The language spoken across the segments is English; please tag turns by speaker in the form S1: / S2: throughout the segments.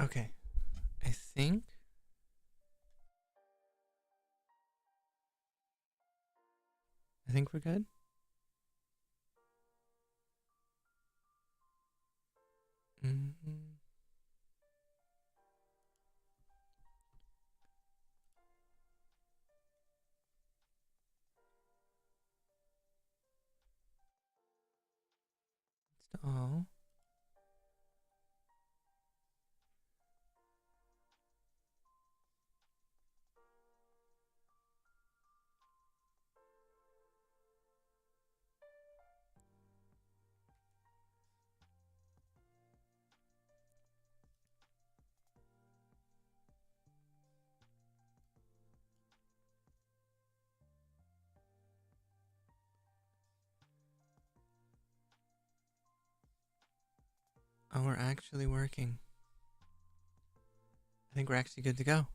S1: Okay, I think we're good. Mm-hmm. Oh, oh, we're actually working. I think we're actually good to go.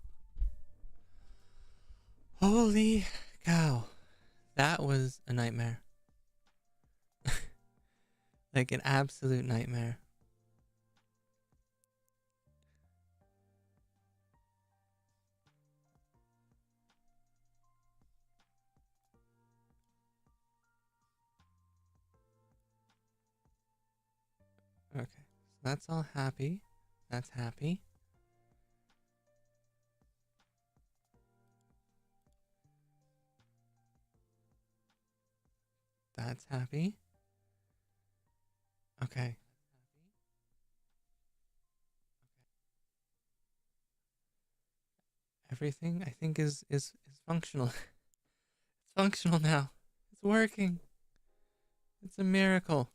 S1: Holy cow. That was a nightmare. Like an absolute nightmare. Okay, so that's all happy. That's happy. That's happy. Okay. Everything I think is functional. It's functional now. It's working. It's a miracle.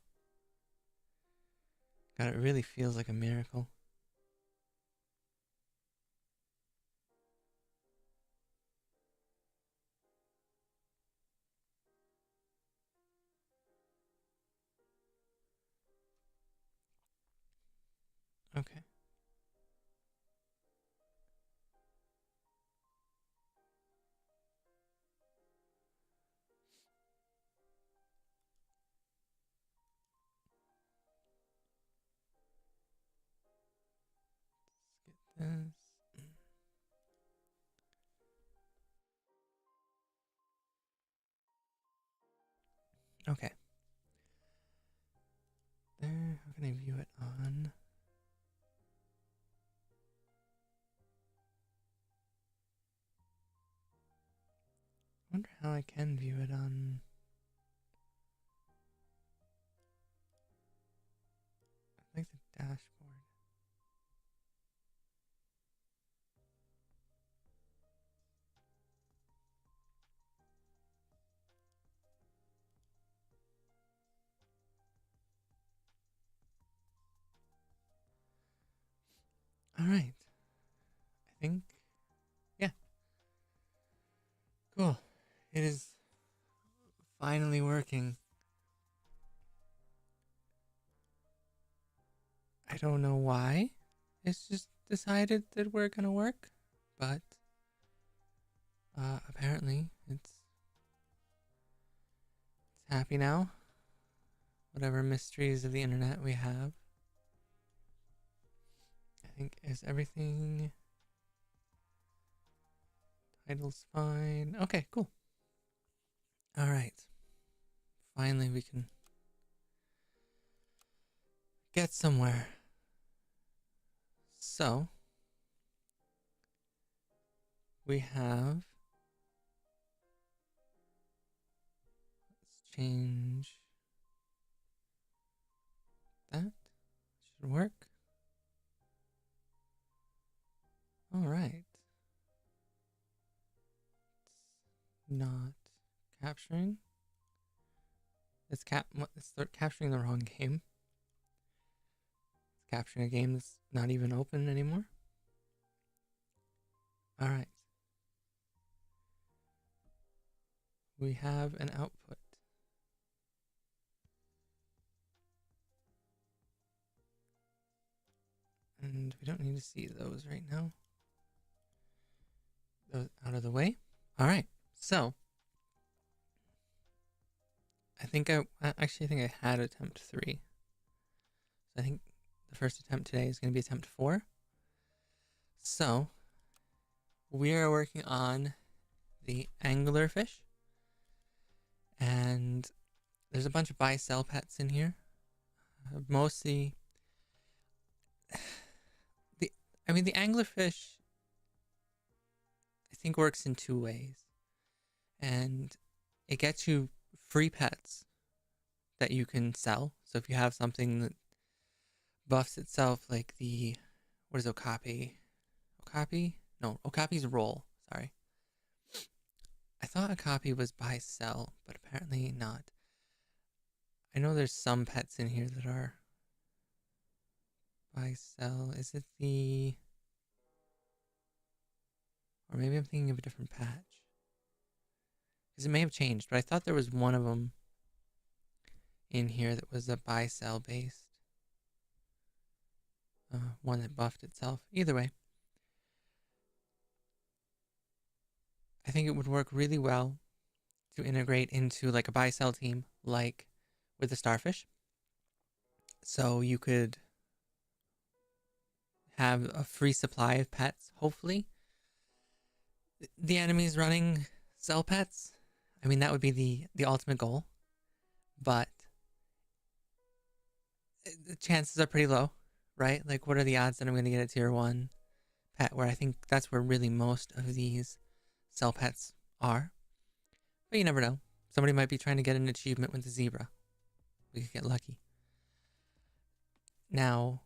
S1: God, it really feels like a miracle. Okay. Let's get this. Okay. There. How can I view it on? I wonder how I can view it on. I like the dashboard. All right. I think. Yeah. Cool. It is finally working. I don't know why. It's just decided that we're gonna work, but apparently it's happy now. Whatever mysteries of the internet we have, I think is everything. Title's fine. Okay, cool. All right. Finally, we can get somewhere. So we have. Let's change that. Should work. All right. It's not capturing. It's capturing the wrong game. It's capturing a game that's not even open anymore. All right. We have an output. And we don't need to see those right now. Those out of the way. All right. So I think I had attempt 3. So I think the first attempt today is going to be attempt 4. So we are working on the Anglerfish, and there's a bunch of buy-sell pets in here. Mostly, the the Anglerfish I think works in two ways, and it gets you free pets that you can sell. So if you have something that buffs itself, like the what is Okapi? Okapi? No, Okapi's roll. Sorry. I thought Okapi was buy sell, but apparently not. I know there's some pets in here that are buy sell. Is it the, or maybe I'm thinking of a different patch, because it may have changed, but I thought there was one of them in here that was a buy sell based one that buffed itself. Either way, I think it would work really well to integrate into like a buy sell team, like with the starfish. So you could have a free supply of pets, hopefully. The enemy's running sell pets. I mean, that would be the ultimate goal, but the chances are pretty low, right? Like, what are the odds that I'm going to get a tier 1 pet, where I think that's where really most of these sell pets are? But you never know. Somebody might be trying to get an achievement with the zebra. We could get lucky. Now,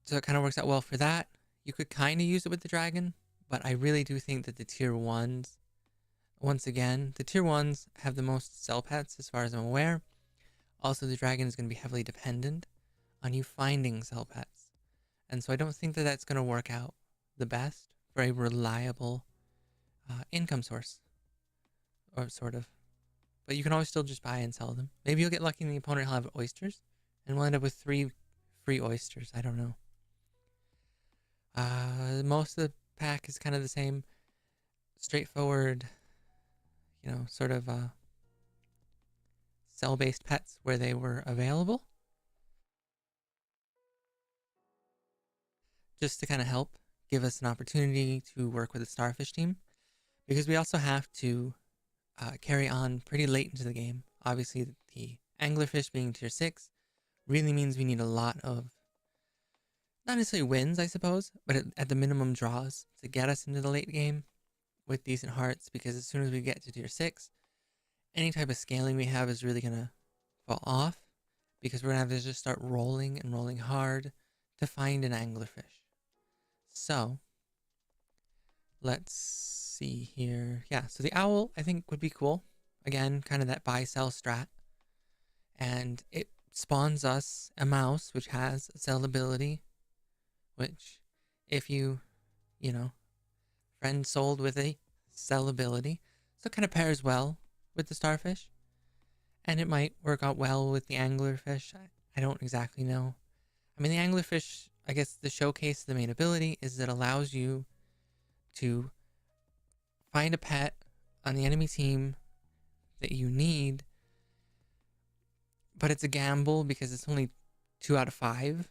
S1: so it kind of works out well for that. You could kind of use it with the dragon, but I really do think that the tier 1s, once again, the tier 1s have the most sell pets as far as I'm aware. Also, the dragon is going to be heavily dependent on you finding sell pets. And so I don't think that that's going to work out the best for a reliable income source, or sort of. But you can always still just buy and sell them. Maybe you'll get lucky and the opponent will have oysters, and we'll end up with 3 free oysters. I don't know. Most of the pack is kind of the same. Straightforward, sort of cell-based pets where they were available, just to kind of help give us an opportunity to work with the starfish team, because we also have to carry on pretty late into the game. Obviously, the anglerfish being tier 6 really means we need a lot of, not necessarily wins, I suppose, but at the minimum draws to get us into the late game with decent hearts, because as soon as we get to tier 6, any type of scaling we have is really going to fall off, because we're going to have to just start rolling and rolling hard to find an anglerfish. So, let's see here. Yeah, so the owl I think would be cool. Again, kind of that buy-sell strat. And it spawns us a mouse, which has a sell ability, which if you friend sold with a sell ability, so it kind of pairs well with the starfish. And it might work out well with the anglerfish. I don't exactly know. I mean, the anglerfish, I guess the showcase of the main ability is that it allows you to find a pet on the enemy team that you need, but it's a gamble because it's only 2 out of 5.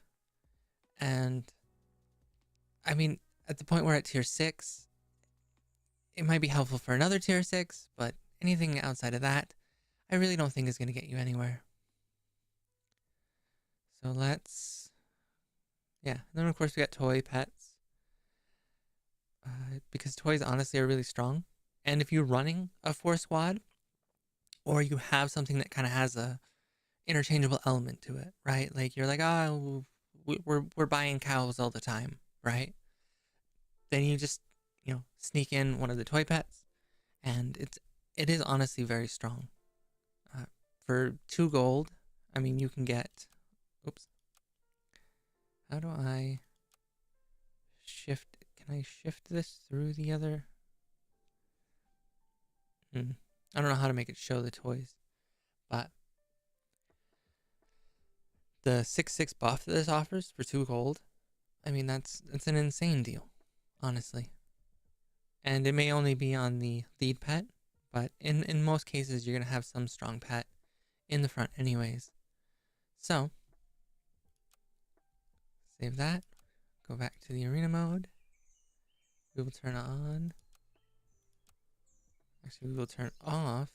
S1: And I mean, at the point we're at tier 6, it might be helpful for another tier 6, but anything outside of that, I really don't think is going to get you anywhere. So let's, yeah. And then of course we got toy pets, because toys honestly are really strong. And if you're running a 4 squad, or you have something that kind of has a interchangeable element to it, right? Like you're like, oh, we're buying cows all the time, right? Then you just sneak in one of the toy pets, and it is honestly very strong. For 2 gold, I mean, you can get, oops, how do I shift? Can I shift this through the other? I don't know how to make it show the toys, but the 6/6 buff that this offers for 2 gold, I mean, that's an insane deal, honestly. And it may only be on the lead pet, but in most cases, you're going to have some strong pet in the front anyways. So, save that. go back to the arena mode. We will turn on. Actually, we will turn off.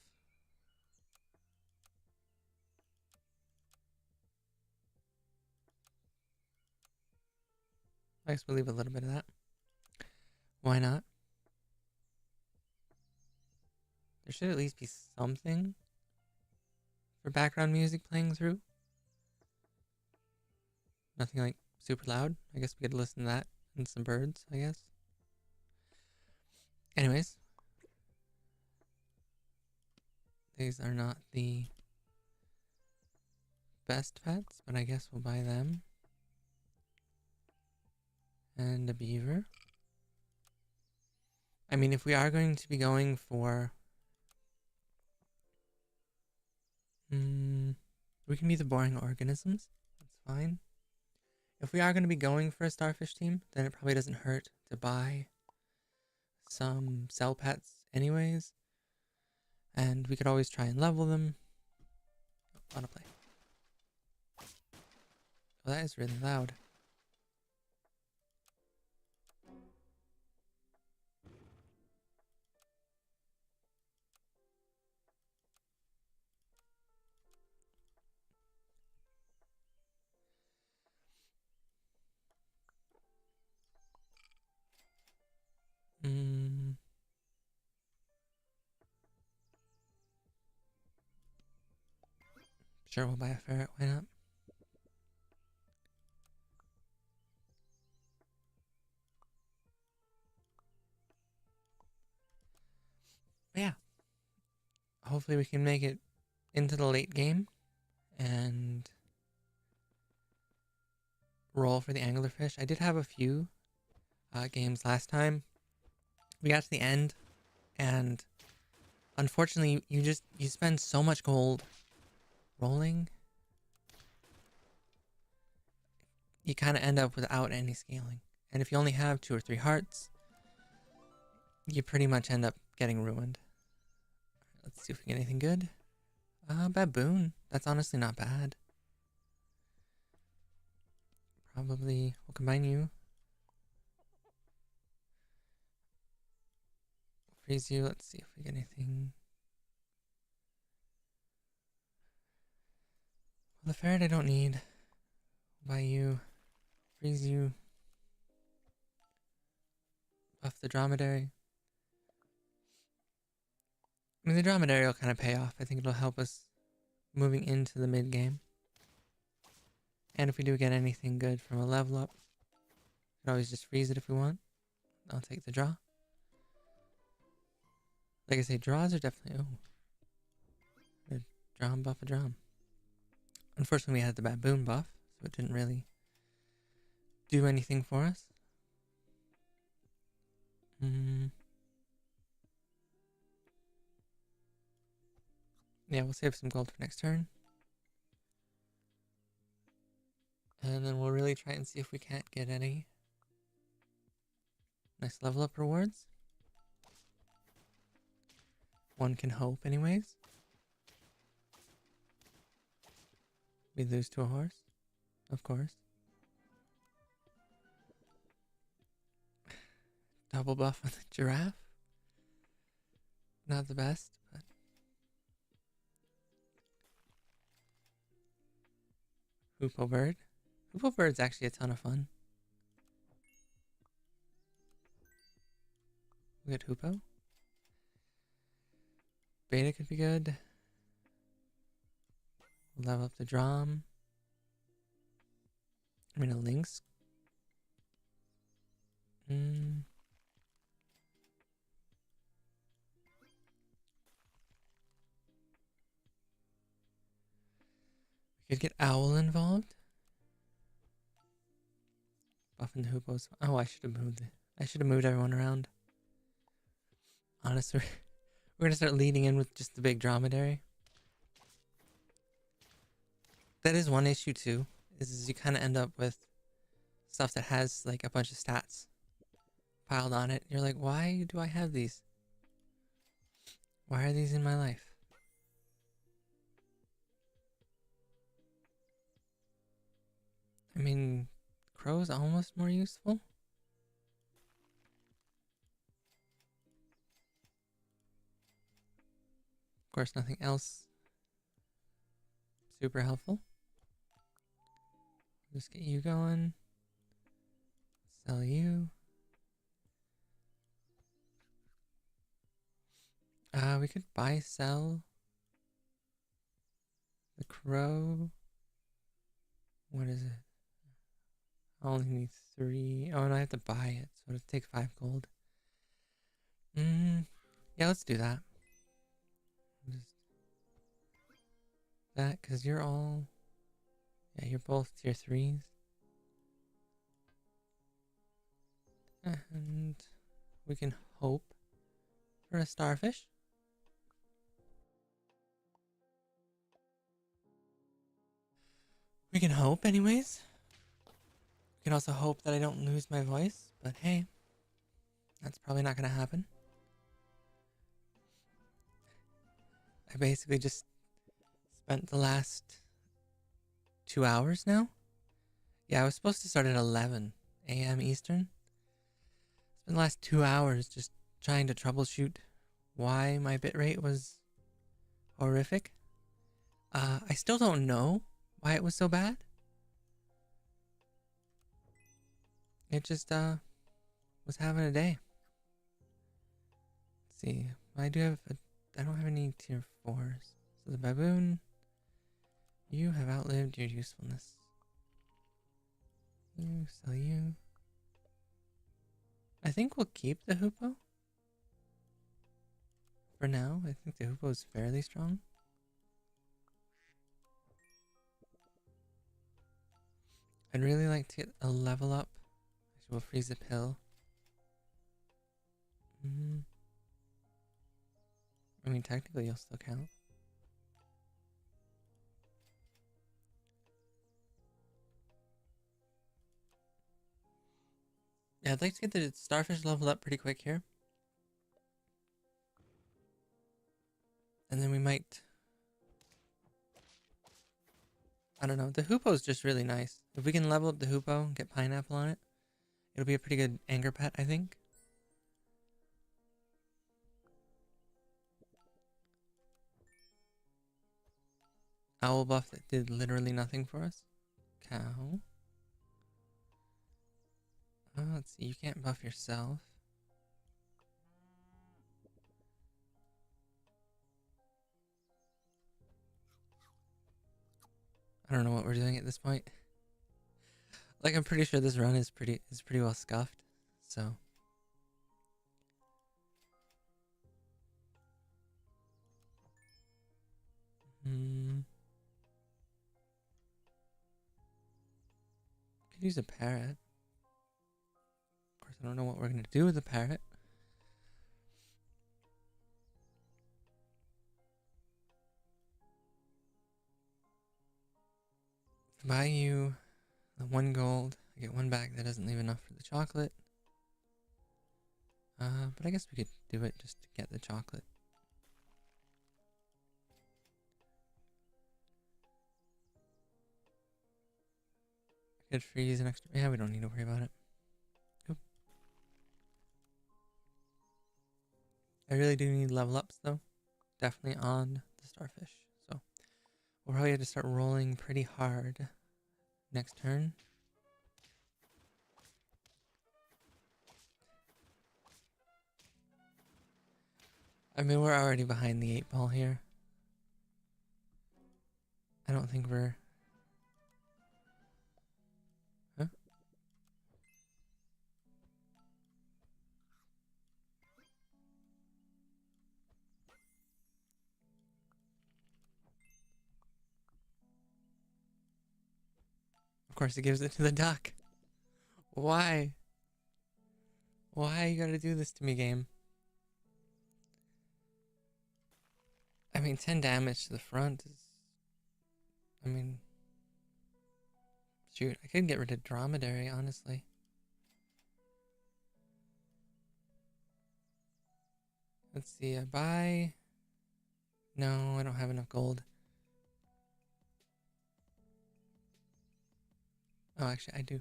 S1: I guess we'll leave a little bit of that. Why not? There should at least be something for background music playing through. Nothing like super loud. I guess we could listen to that and some birds, I guess. Anyways. These are not the best pets, but I guess we'll buy them. And a beaver. I mean, if we are going to be going for... we can be the boring organisms. That's fine. If we are going to be going for a starfish team, then it probably doesn't hurt to buy some cell pets anyways. And we could always try and level them. Oh, autoplay. Oh, that is really loud. Sure, we'll buy a ferret. Why not? But yeah. Hopefully we can make it into the late game and roll for the anglerfish. I did have a few games last time. We got to the end and unfortunately you spend so much gold rolling. You kind of end up without any scaling. And if you only have 2 or 3 hearts, you pretty much end up getting ruined. Let's see if we get anything good. Baboon. That's honestly not bad. Probably we'll combine you. Freeze you. Let's see if we get anything. Well, the ferret I don't need. Buy you. Freeze you. Buff the dromedary. I mean, the dromedary will kind of pay off. I think it'll help us moving into the mid game. And if we do get anything good from a level up, we can always just freeze it if we want. I'll take the draw. Like I say, draws are definitely... Oh. A drum buff a drum. Unfortunately, we had the baboon buff, so it didn't really do anything for us. Yeah, we'll save some gold for next turn. And then we'll really try and see if we can't get any nice level up rewards. One can hope anyways. We lose to a horse, of course. Double buff on the giraffe. Not the best, but... Hoopo bird. Hoopo bird's actually a ton of fun. We get Hoopo. Beta could be good. We'll level up the drum. I mean, a lynx. We could get owl involved. Buffing the hoopos. Oh, I should have moved. I should have moved everyone around. Honestly, we're gonna start leading in with just the big dromedary. That is one issue too. Is you kind of end up with stuff that has like a bunch of stats piled on it. You're like, why do I have these? Why are these in my life? I mean, crow's almost more useful. Of course, nothing else super helpful. Just get you going. Sell you. We could buy, sell the crow. What is it? I only need 3. Oh, and I have to buy it, so it'll take 5 gold. Yeah, let's do that. Just that, because you're all... Yeah, you're both tier 3s. And we can hope for a starfish. We can hope anyways. We can also hope that I don't lose my voice, but hey, that's probably not going to happen. I basically just spent the last 2 hours now. Yeah, I was supposed to start at 11 a.m. Eastern. Spent the last 2 hours just trying to troubleshoot why my bitrate was horrific. I still don't know why it was so bad. It just was having a day. Let's see. I don't have any tier 4s. So the baboon, you have outlived your usefulness. You, sell you. I think we'll keep the hoopoe. For now, I think the hoopoe is fairly strong. I'd really like to get a level up. Actually, we'll freeze the pill. I mean, technically, you'll still count. Yeah, I'd like to get the starfish leveled up pretty quick here. And then we might... I don't know. The hoopoe is just really nice. If we can level up the hoopoe and get pineapple on it, it'll be a pretty good anger pet, I think. Owl buff that did literally nothing for us. Cow. Oh, let's see. You can't buff yourself. I don't know what we're doing at this point. Like, I'm pretty sure this run is pretty well scuffed. So. Could use a parrot. Of course, I don't know what we're gonna do with the parrot. Buy you the 1 gold. I get 1 back. That doesn't leave enough for the chocolate. But I guess we could do it just to get the chocolate. I could freeze an extra. Yeah, we don't need to worry about it. Oop. I really do need level ups though. Definitely on the starfish. So we'll probably have to start rolling pretty hard next turn. I mean, we're already behind the 8 ball here. I don't think we're... Huh? Of course, it gives it to the duck. Why? Why you gotta do this to me, game? I mean, 10 damage to the front is... I mean... Shoot, I could get rid of dromedary, honestly. Let's see, I buy... No, I don't have enough gold. Oh, actually, I do.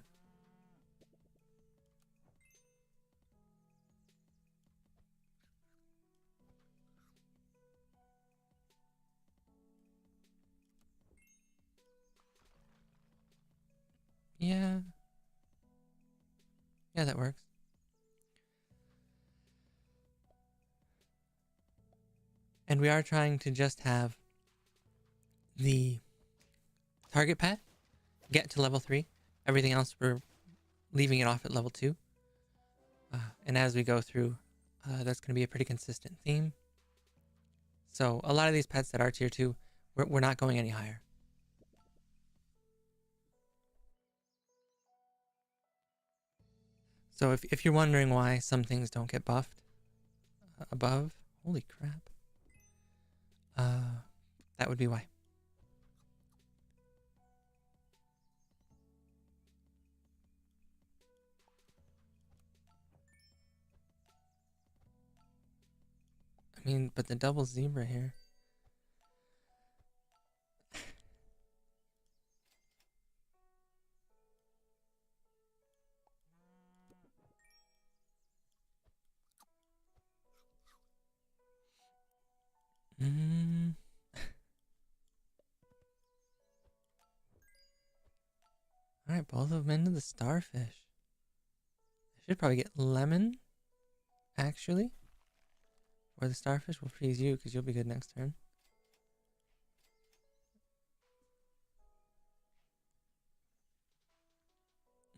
S1: Yeah. Yeah, that works. And we are trying to just have the target pet get to level 3. Everything else, we're leaving it off at level 2. And as we go through, that's going to be a pretty consistent theme. So a lot of these pets that are tier 2, we're not going any higher. So if you're wondering why some things don't get buffed above, holy crap, that would be why. I mean, but the double zebra here. Alright, both of them into the starfish. I should probably get lemon, actually. Or the starfish will freeze you because you'll be good next turn.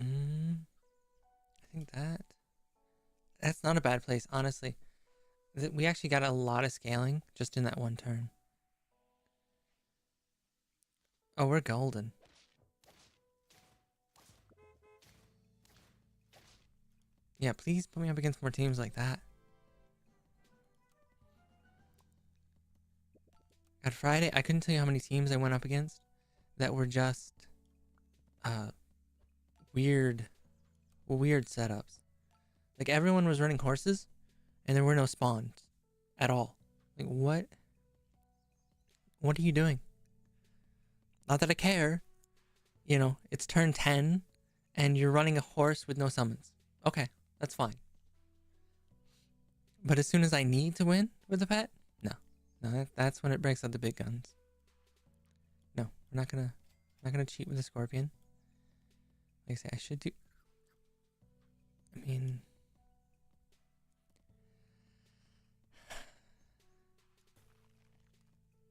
S1: I think that's not a bad place, honestly. We actually got a lot of scaling just in that one turn. Oh, we're golden. Yeah, please put me up against more teams like that. At Friday, I couldn't tell you how many teams I went up against that were just weird setups. Like everyone was running horses and there were no spawns at all. Like what are you doing? Not that I care. You know, it's turn 10 and you're running a horse with no summons. Okay, that's fine. But as soon as I need to win with a pet, no, that's when it breaks out the big guns. No, we're not gonna cheat with a scorpion. Like I say, I should do. I mean,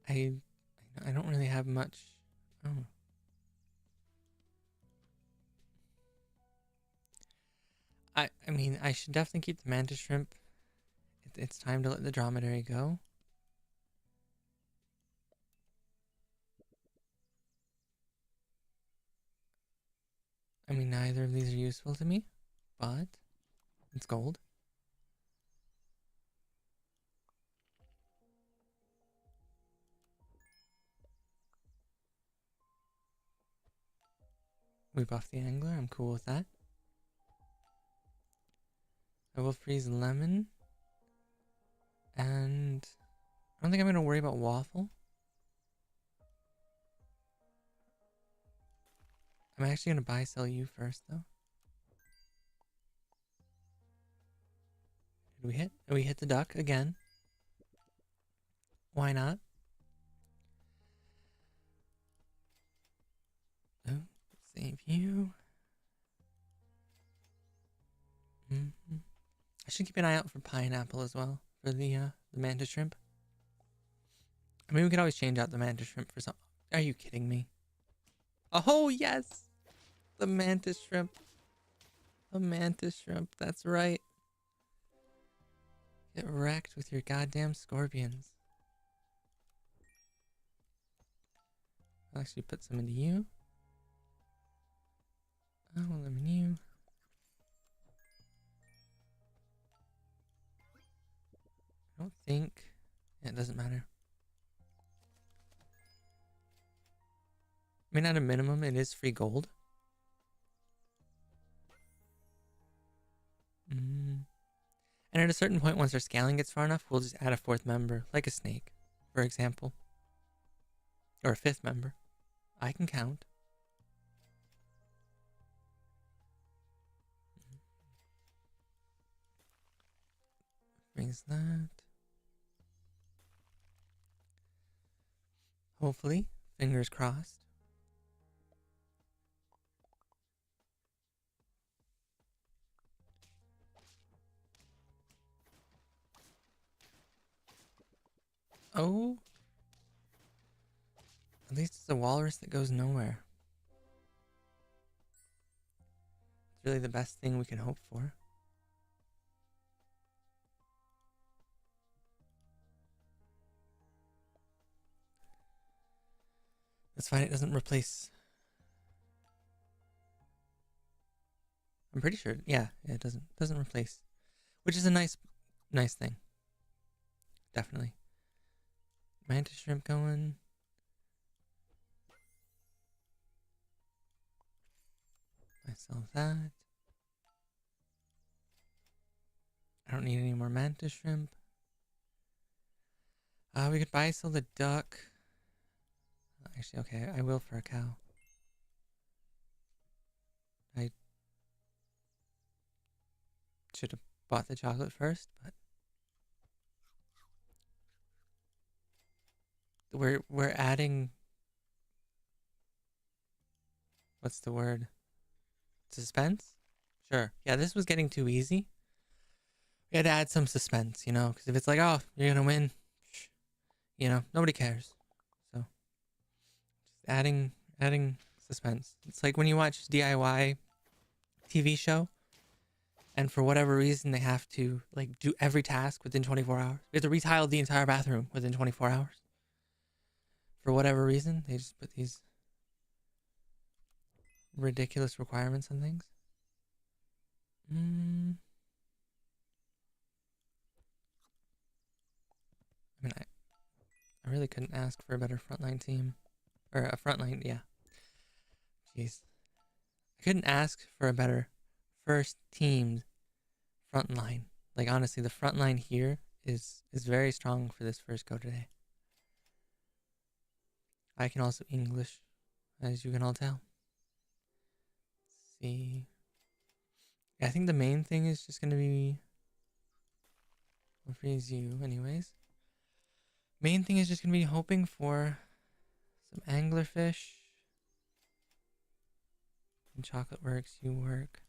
S1: I don't really have much. Oh. I mean, I should definitely keep the mantis shrimp. It's time to let the dromedary go. I mean, neither of these are useful to me, but it's gold. We buff the angler. I'm cool with that. I will freeze lemon. And I don't think I'm going to worry about waffle. I'm actually going to buy sell you first, though. Did we hit? We hit the duck again. Why not? Oh, save you. I should keep an eye out for pineapple as well for the mantis shrimp. I mean, we could always change out the mantis shrimp for something. Are you kidding me? Oh yes, the mantis shrimp. The mantis shrimp. That's right. Get wrecked with your goddamn scorpions. I'll actually put some into you. Oh, lemon you. I don't think. Yeah, it doesn't matter. I mean, at a minimum, it is free gold. And at a certain point, once our scaling gets far enough, we'll just add a 4th member, like a snake, for example. Or a 5th member. I can count. Brings that. Hopefully, fingers crossed. Oh. At least it's a walrus that goes nowhere. It's really the best thing we can hope for. That's fine, it doesn't replace... I'm pretty sure, yeah, it doesn't replace. Which is a nice thing. Definitely. Mantis shrimp going. I sell that. I don't need any more mantis shrimp. We could buy sell the duck. Actually, okay, I will for a cow. I should have bought the chocolate first, but we're adding, what's the word? Suspense? Sure. Yeah, this was getting too easy. We had to add some suspense, you know, because if it's like, oh, you're gonna win, you know, nobody cares. So just adding suspense. It's like when you watch DIY TV show, and for whatever reason they have to like do every task within 24 hours. We have to retile the entire bathroom within 24 hours. For whatever reason, they just put these ridiculous requirements on things. I mean, I really couldn't ask for a better frontline team. Or a frontline, yeah. Jeez. I couldn't ask for a better first team frontline. Like, honestly, the frontline here is very strong for this first go today. I can also English, as you can all tell. Let's see. Yeah, I think the main thing is just going to be... I'll freeze you anyways. Main thing is just going to be hoping for some anglerfish. And chocolate works, you work.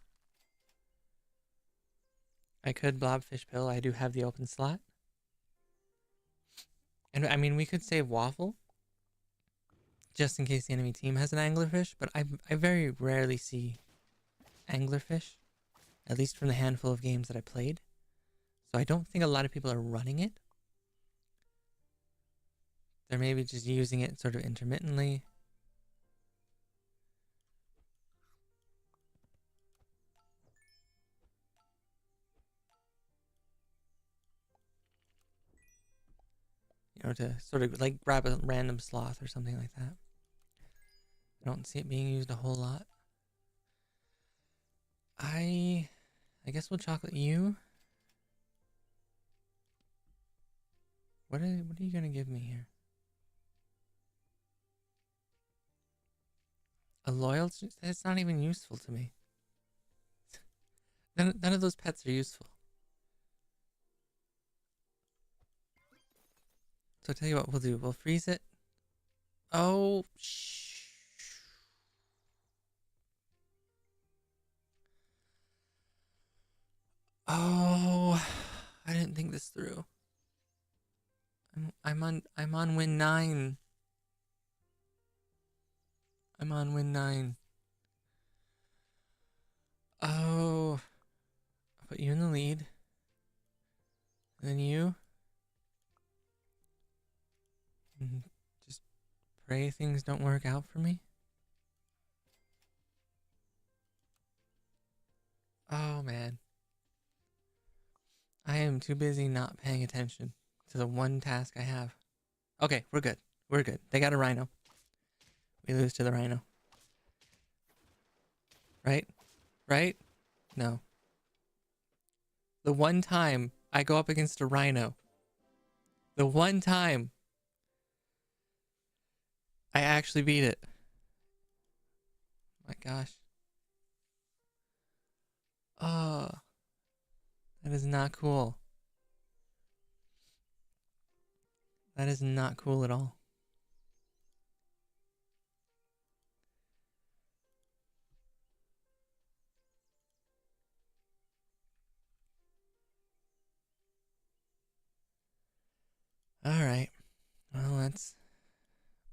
S1: I could blobfish pill. I do have the open slot. And I mean, we could save waffle. Just in case the enemy team has an anglerfish. But I very rarely see anglerfish. At least from the handful of games that I played. So I don't think a lot of people are running it. They're maybe just using it sort of intermittently. You know, to sort of like grab a random sloth or something like that. I don't see it being used a whole lot. I guess we'll chocolate you. What are you gonna give me here? A loyalty? That's not even useful to me. None of those pets are useful. So I'll tell you what we'll do. We'll freeze it. Oh, oh, I didn't think this through. I'm on win 9. I'm on win 9. Oh, I'll put you in the lead. And then you. Just pray things don't work out for me. Oh, man. I am too busy not paying attention to the one task I have. Okay, we're good. We're good. They got a rhino. We lose to the rhino. Right? Right? No. The one time I go up against a rhino. The one time I actually beat it. My gosh. Oh, that is not cool. That is not cool at all. All right. Let's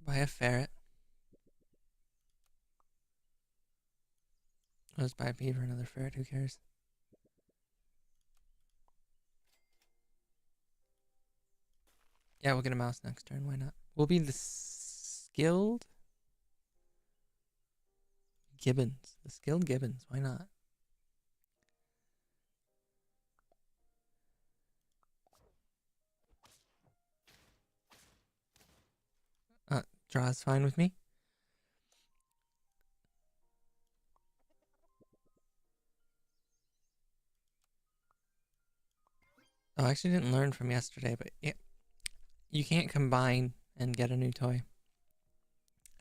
S1: buy a ferret. Let's buy a beaver, another ferret, who cares? Yeah, we'll get a mouse next turn, why not? We'll be the skilled gibbons. The skilled gibbons, why not? Draw's fine with me. Oh, I actually didn't learn from yesterday, but yeah, you can't combine and get a new toy.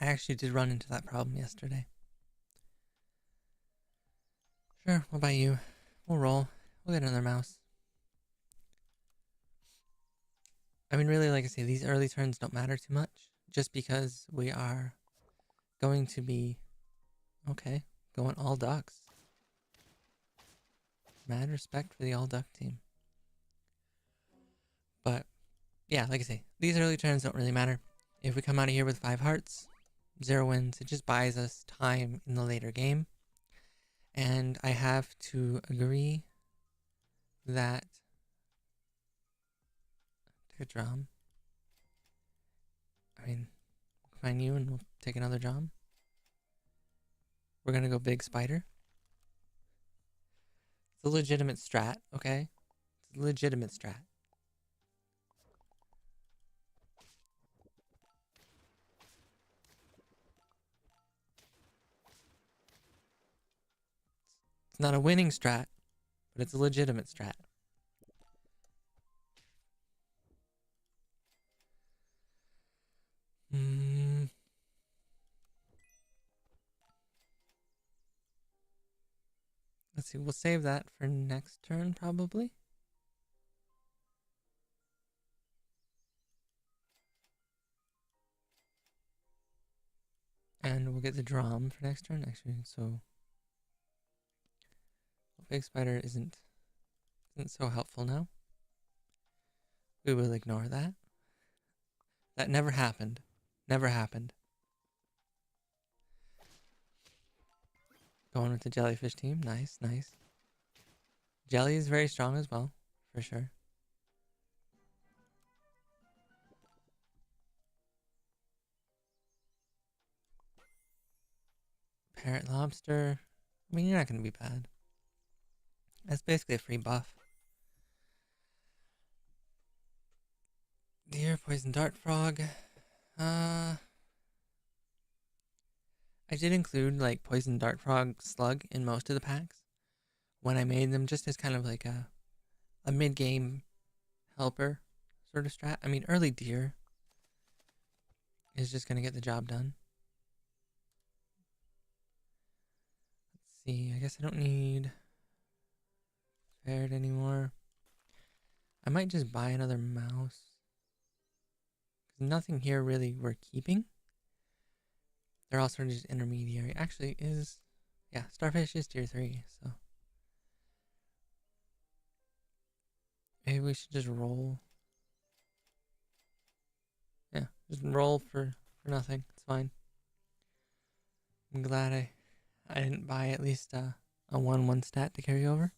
S1: I actually did run into that problem yesterday. Sure, we'll buy you. We'll roll. We'll get another mouse. I mean, really, like I say, these early turns don't matter too much, just because we are going to be, okay, going all ducks. Mad respect for the all duck team. But, yeah, like I say, these early turns don't really matter. If we come out of here with 5 hearts, 0 wins, it just buys us time in the later game. And I have to agree that, take a drum. I mean, we'll find you and we'll take another drum. We're gonna go big spider. It's a legitimate strat, okay? It's a legitimate strat. It's not a winning strat, but it's a legitimate strat. Let's see, we'll save that for next turn, probably. And we'll get the drum for next turn, actually, so... Big spider isn't so helpful now. We will ignore that. That never happened. Never happened. Going with the jellyfish team. Nice, nice. Jelly is very strong as well, for sure. Parrot lobster. I mean, you're not going to be bad. That's basically a free buff. Deer, poison dart frog. I did include like poison dart frog slug in most of the packs when I made them, just as kind of like a mid-game helper sort of strat. I mean, early deer is just going to get the job done. Let's see, I guess I don't need ferret anymore. I might just buy another mouse. Nothing here really we're keeping. They're all sort of just intermediary. Actually, yeah, starfish is tier 3, so maybe we should just roll. Yeah, just roll for nothing. It's fine. I'm glad I didn't buy at least a 1/1 stat to carry over.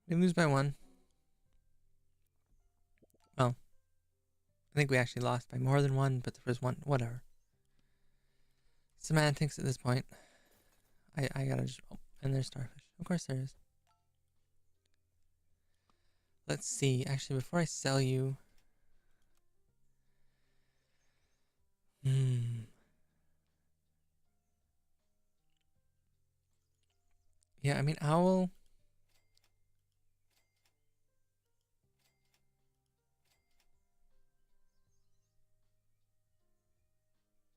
S1: We lose by 1. Well, I think we actually lost by more than 1, but there was 1. Whatever. Semantics at this point. I gotta just... Oh, and there's starfish. Of course there is. Let's see. Actually, before I sell you... Yeah, I mean, owl...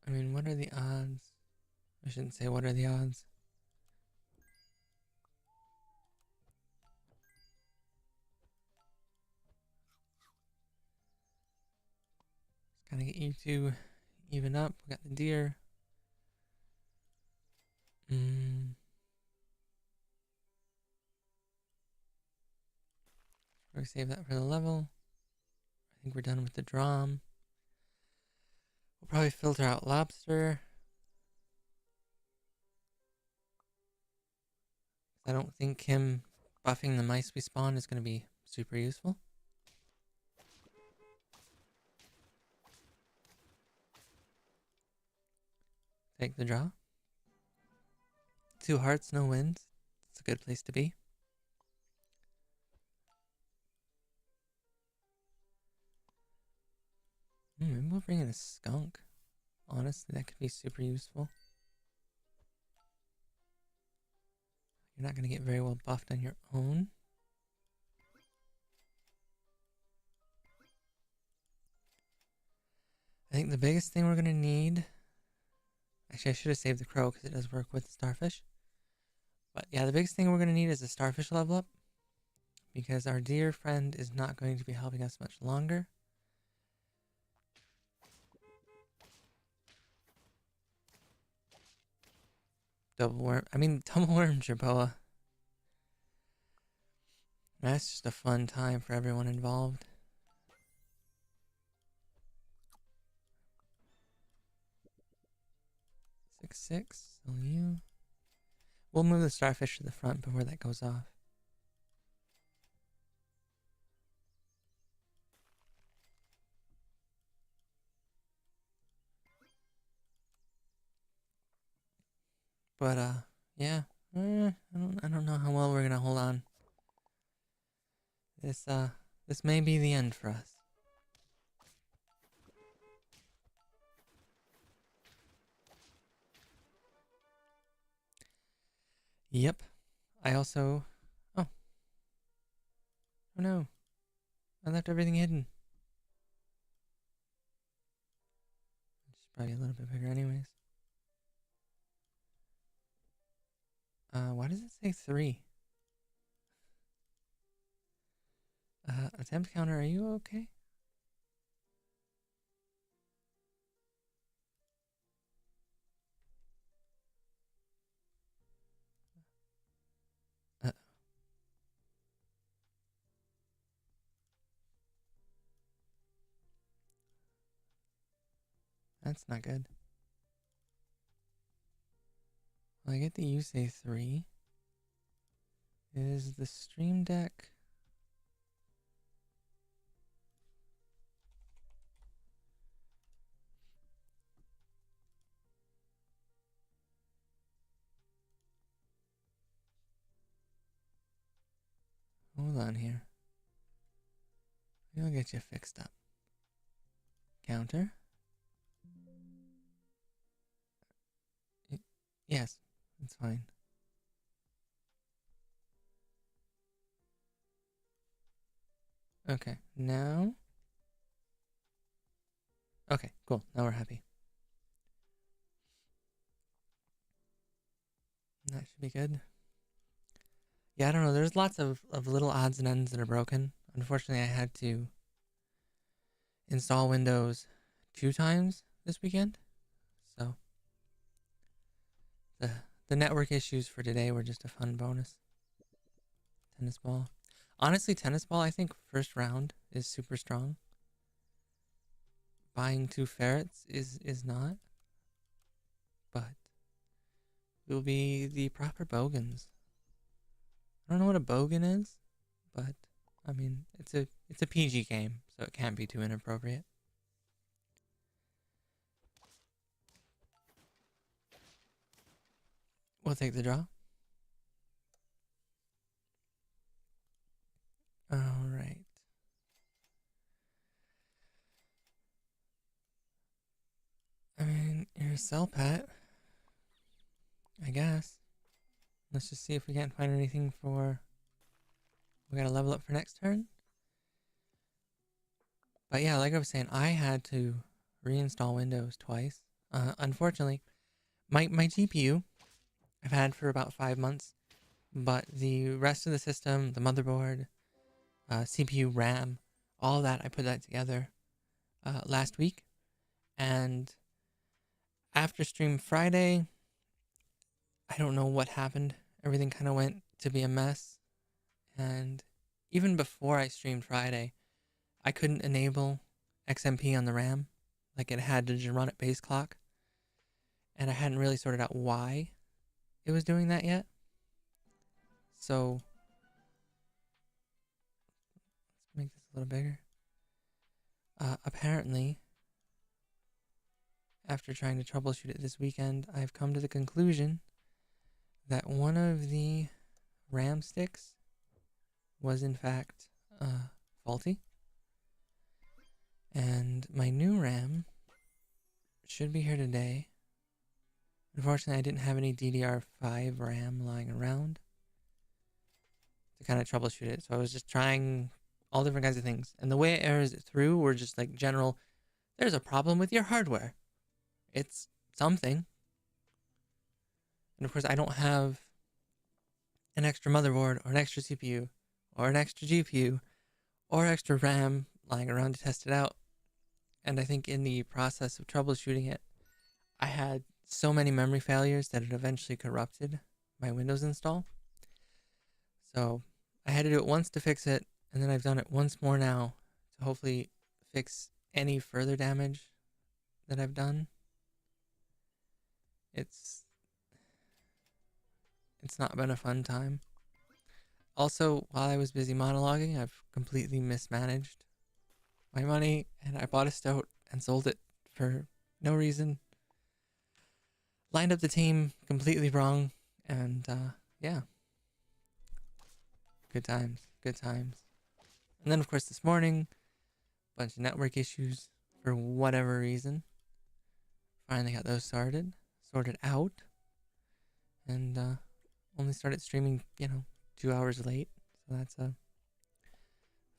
S1: I mean, what are the odds? I shouldn't say what are the odds. Just gotta get you two even up. We got the deer. probably save that for the level. I think we're done with the drum. We'll probably filter out lobster. I don't think him buffing the mice we spawned is going to be super useful. Take the draw. 2 hearts, no wins. It's a good place to be. Maybe we'll bring in a skunk. Honestly, that could be super useful. You're not going to get very well buffed on your own. I think the biggest thing we're going to need... Actually, I should have saved the crow because it does work with starfish. But yeah, the biggest thing we're going to need is a starfish level up. Because our dear friend is not going to be helping us much longer. Double worm jerboa. That's just a fun time for everyone involved. 6-6, so you. We'll move the starfish to the front before that goes off. But yeah, I don't know how well we're gonna hold on. This may be the end for us. Yep. I also... Oh. Oh no. I left everything hidden. It's probably a little bit bigger anyways. Why does it say 3? Attempt counter, are you okay? That's not good. Well, I get that you say 3. Is the stream deck... Hold on here. We'll get you fixed up. Counter. Yes, that's fine. Okay, now... Okay, cool. Now we're happy. That should be good. Yeah, I don't know. There's lots of little odds and ends that are broken. Unfortunately, I had to install Windows 2 times this weekend. So the network issues for today were just a fun bonus. Tennis ball. Honestly, tennis ball, I think first round is super strong. Buying 2 ferrets is not. But it will be the proper bogans. I don't know what a bogan is, but I mean it's a PG game, so it can't be too inappropriate. We'll take the draw. Alright. I mean, you're a sell pat, I guess. Let's just see if we can't find anything for... We gotta level up for next turn. But yeah, like I was saying, I had to reinstall Windows twice. Unfortunately, my GPU I've had for about 5 months, but the rest of the system, the motherboard, CPU, RAM, all that, I put that together last week. And after stream Friday, I don't know what happened. Everything kind of went to be a mess. And even before I streamed Friday, I couldn't enable XMP on the RAM. Like it had to just run at base clock. And I hadn't really sorted out why it was doing that yet. So let's make this a little bigger. Apparently, after trying to troubleshoot it this weekend, I've come to the conclusion that one of the RAM sticks was in fact faulty. And my new RAM should be here today. Unfortunately, I didn't have any DDR5 RAM lying around to kind of troubleshoot it. So I was just trying all different kinds of things. And the way it errors it through were just like general, there's a problem with your hardware. It's something. And of course, I don't have an extra motherboard or an extra CPU or an extra GPU or extra RAM lying around to test it out. And I think in the process of troubleshooting it, I had so many memory failures that it eventually corrupted my Windows install. So I had to do it once to fix it, and then I've done it once more now to hopefully fix any further damage that I've done. It's not been a fun time. Also, while I was busy monologuing, I've completely mismanaged my money, and I bought a stout and sold it for no reason. Lined up the team completely wrong, and yeah. Good times, good times. And then, of course, this morning, a bunch of network issues for whatever reason. Finally got those sorted out, and only started streaming, 2 hours late. So that's a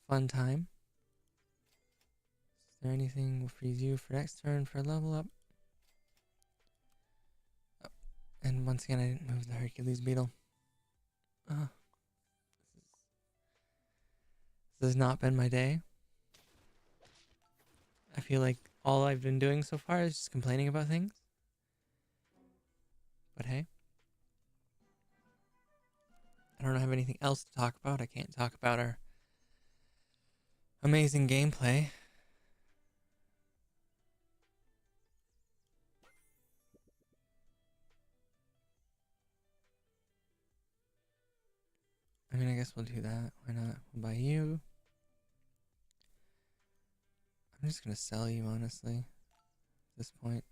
S1: fun time. Is there anything we'll freeze you for next turn for a level up? Oh, and once again, I didn't move the Hercules beetle. This has not been my day. I feel like all I've been doing so far is just complaining about things. But hey, I don't have anything else to talk about. I can't talk about our amazing gameplay. I mean, I guess we'll do that. Why not? We'll buy you. I'm just gonna sell you, honestly, at this point.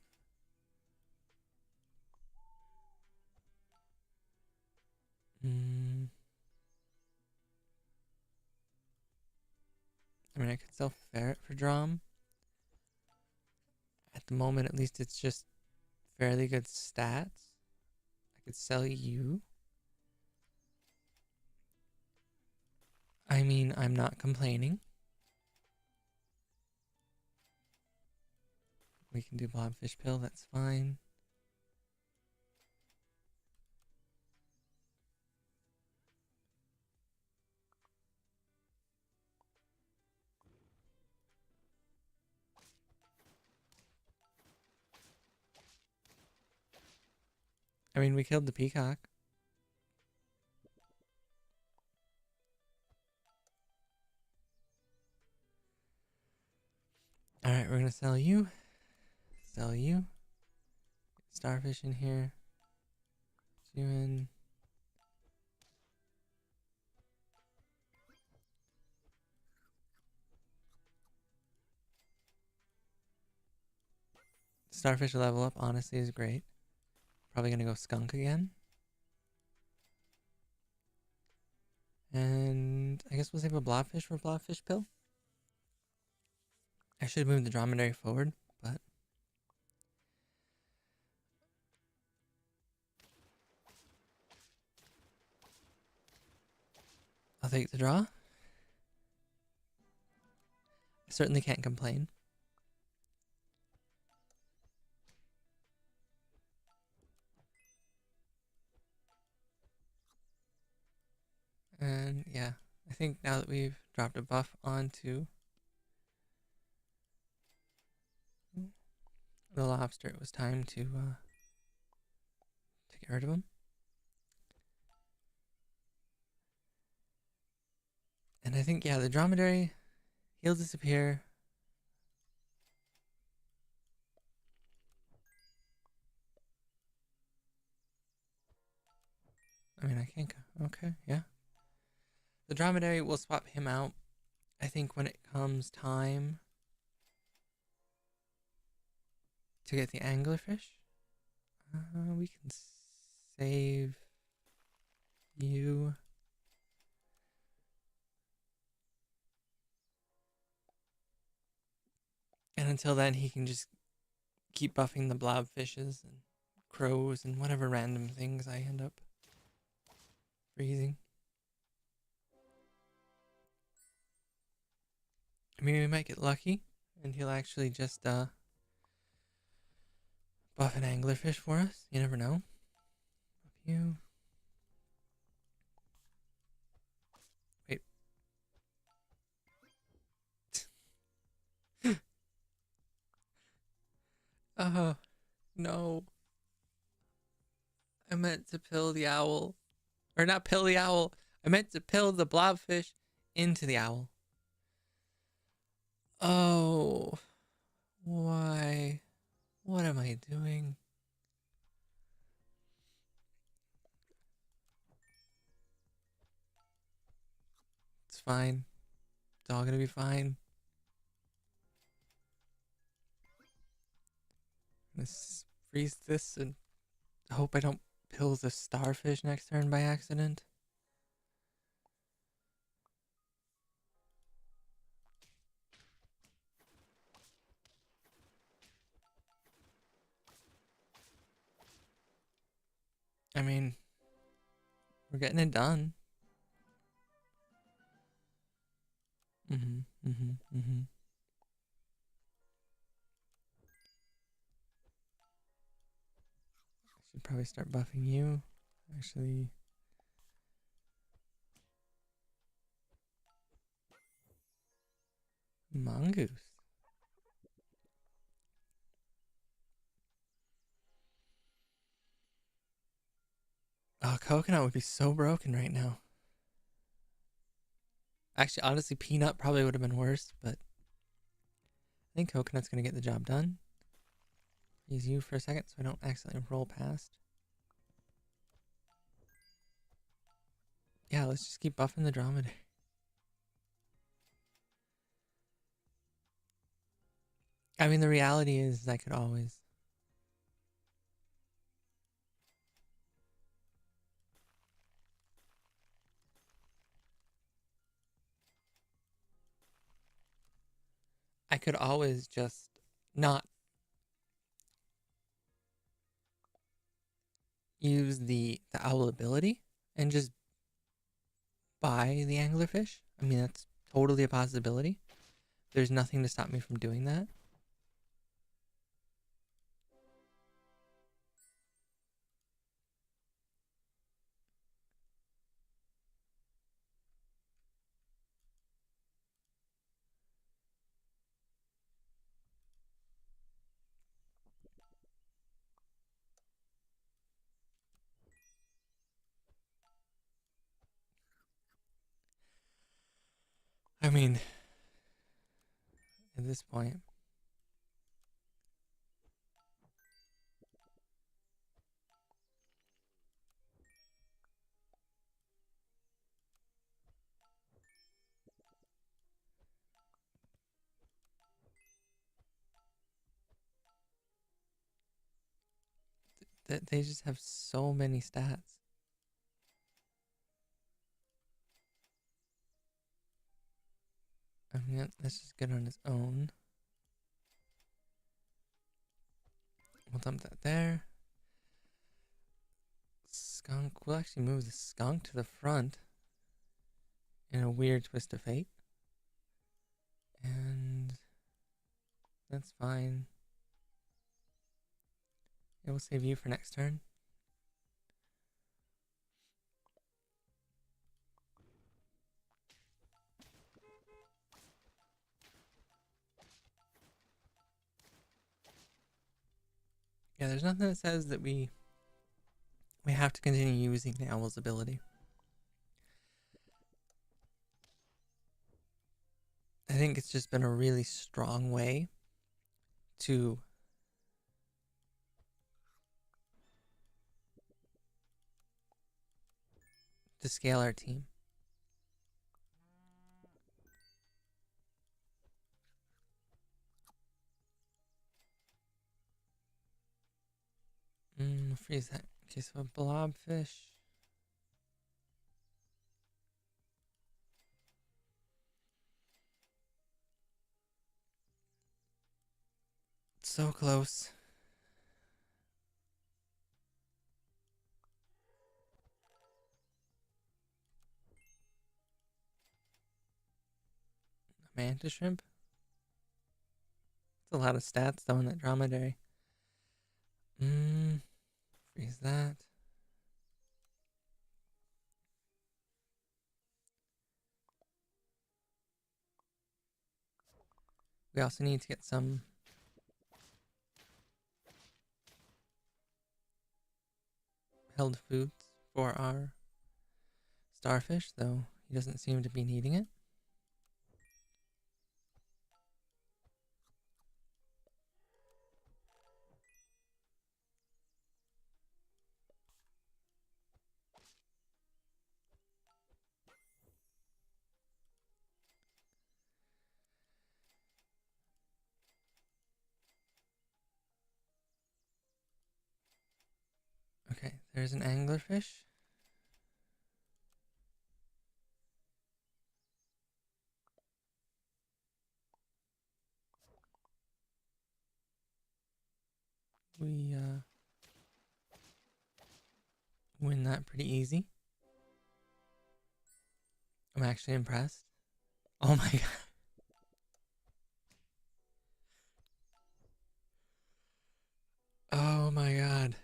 S1: I mean, I could sell Ferret for Drom. At the moment, at least, it's just fairly good stats. I could sell you. I mean, I'm not complaining. We can do Blobfish Pill, that's fine. I mean, we killed the peacock. Alright, we're gonna sell you. Sell you. Starfish in here. Put you in. Starfish level up, honestly, is great. Probably gonna go skunk again. And I guess we'll save a blobfish for blobfish pill. I should move the dromedary forward, but I'll take the draw. I certainly can't complain. And yeah, I think now that we've dropped a buff onto the lobster, it was time to get rid of him. And I think, yeah, the dromedary, he'll disappear. I mean, I can't go. Okay, yeah. The dromedary, will swap him out. I think when it comes time to get the anglerfish, we can save you. And until then, he can just keep buffing the blobfishes and crows and whatever random things I end up freezing. I mean, we might get lucky and he'll actually just buff an anglerfish for us. You never know. Buff you. Wait. Oh, no. I meant to pill the owl. Or not pill the owl. I meant to pill the blobfish into the owl. Oh. Why? What am I doing? It's fine. It's all gonna be fine. I'm gonna freeze this and hope I don't pill the starfish next turn by accident. I mean, we're getting it done. Should probably start buffing you. Actually, mongoose. Oh, coconut would be so broken right now. Actually, honestly, peanut probably would have been worse, but I think coconut's gonna get the job done. Use you for a second so I don't accidentally roll past. Yeah, let's just keep buffing the dromedary. I mean, the reality is I could always. I could always just not use the owl ability and just buy the anglerfish. I mean, that's totally a possibility. There's nothing to stop me from doing that. I mean, at this point, they just have so many stats. I mean, let's just get on his own. We'll dump that there. Skunk. We'll actually move the skunk to the front in a weird twist of fate. And that's fine. Yeah, we'll save you for next turn. Yeah, there's nothing that says that we have to continue using the owl's ability. I think it's just been a really strong way to scale our team. Freeze that. Okay, so a blobfish. So close. A mantis shrimp. It's a lot of stats though in that dromedary. Freeze that. We also need to get some held foods for our starfish, though he doesn't seem to be needing it. Okay, there's an anglerfish. We win that pretty easy. I'm actually impressed. Oh my god. Oh my god.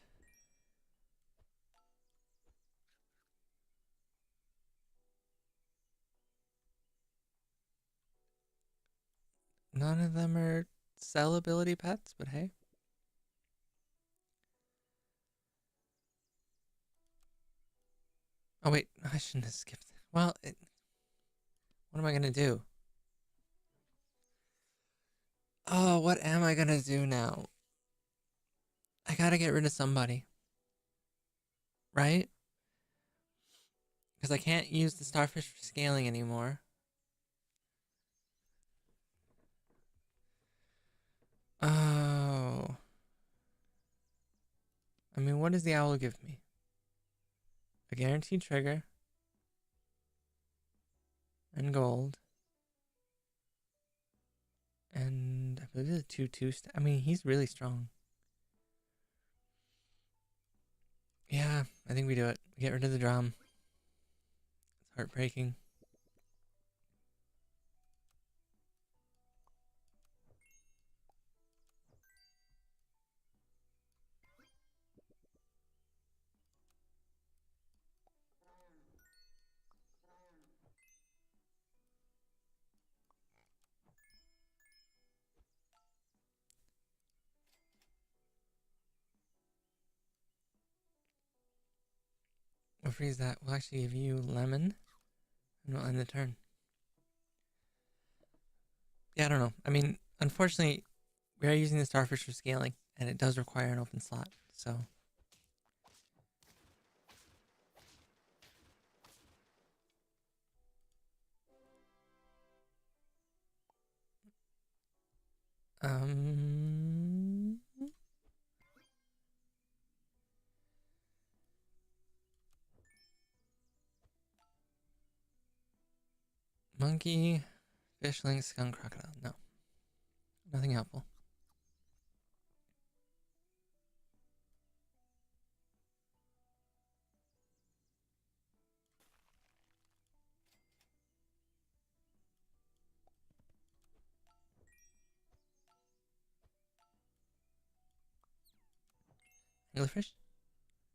S1: None of them are sellability pets, but hey. Oh wait, I shouldn't have skipped. Well, what am I gonna do? Oh, what am I gonna do now? I gotta get rid of somebody, right? Because I can't use the starfish for scaling anymore. Oh. I mean, what does the owl give me? A guaranteed trigger. And gold. And I believe it's a 2-2. I mean, he's really strong. Yeah, I think we do it. Get rid of the drum. It's heartbreaking. We'll freeze that. We'll actually give you lemon. And we'll end the turn. Yeah, I don't know. I mean, unfortunately, we are using the starfish for scaling. And it does require an open slot. So... Monkey, fishling, skunk, crocodile. No. Nothing helpful. Anglerfish?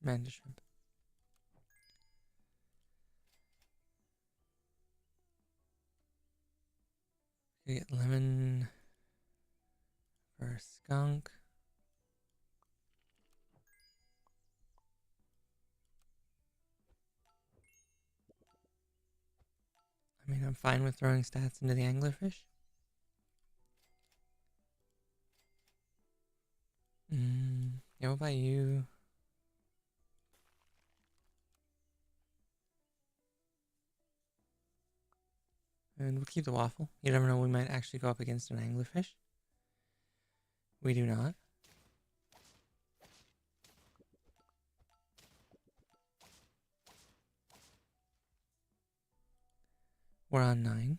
S1: Mantis shrimp. You get lemon for skunk. I mean, I'm fine with throwing stats into the anglerfish. go by you. And we'll keep the waffle. You never know, we might actually go up against an anglerfish. We do not. We're on 9.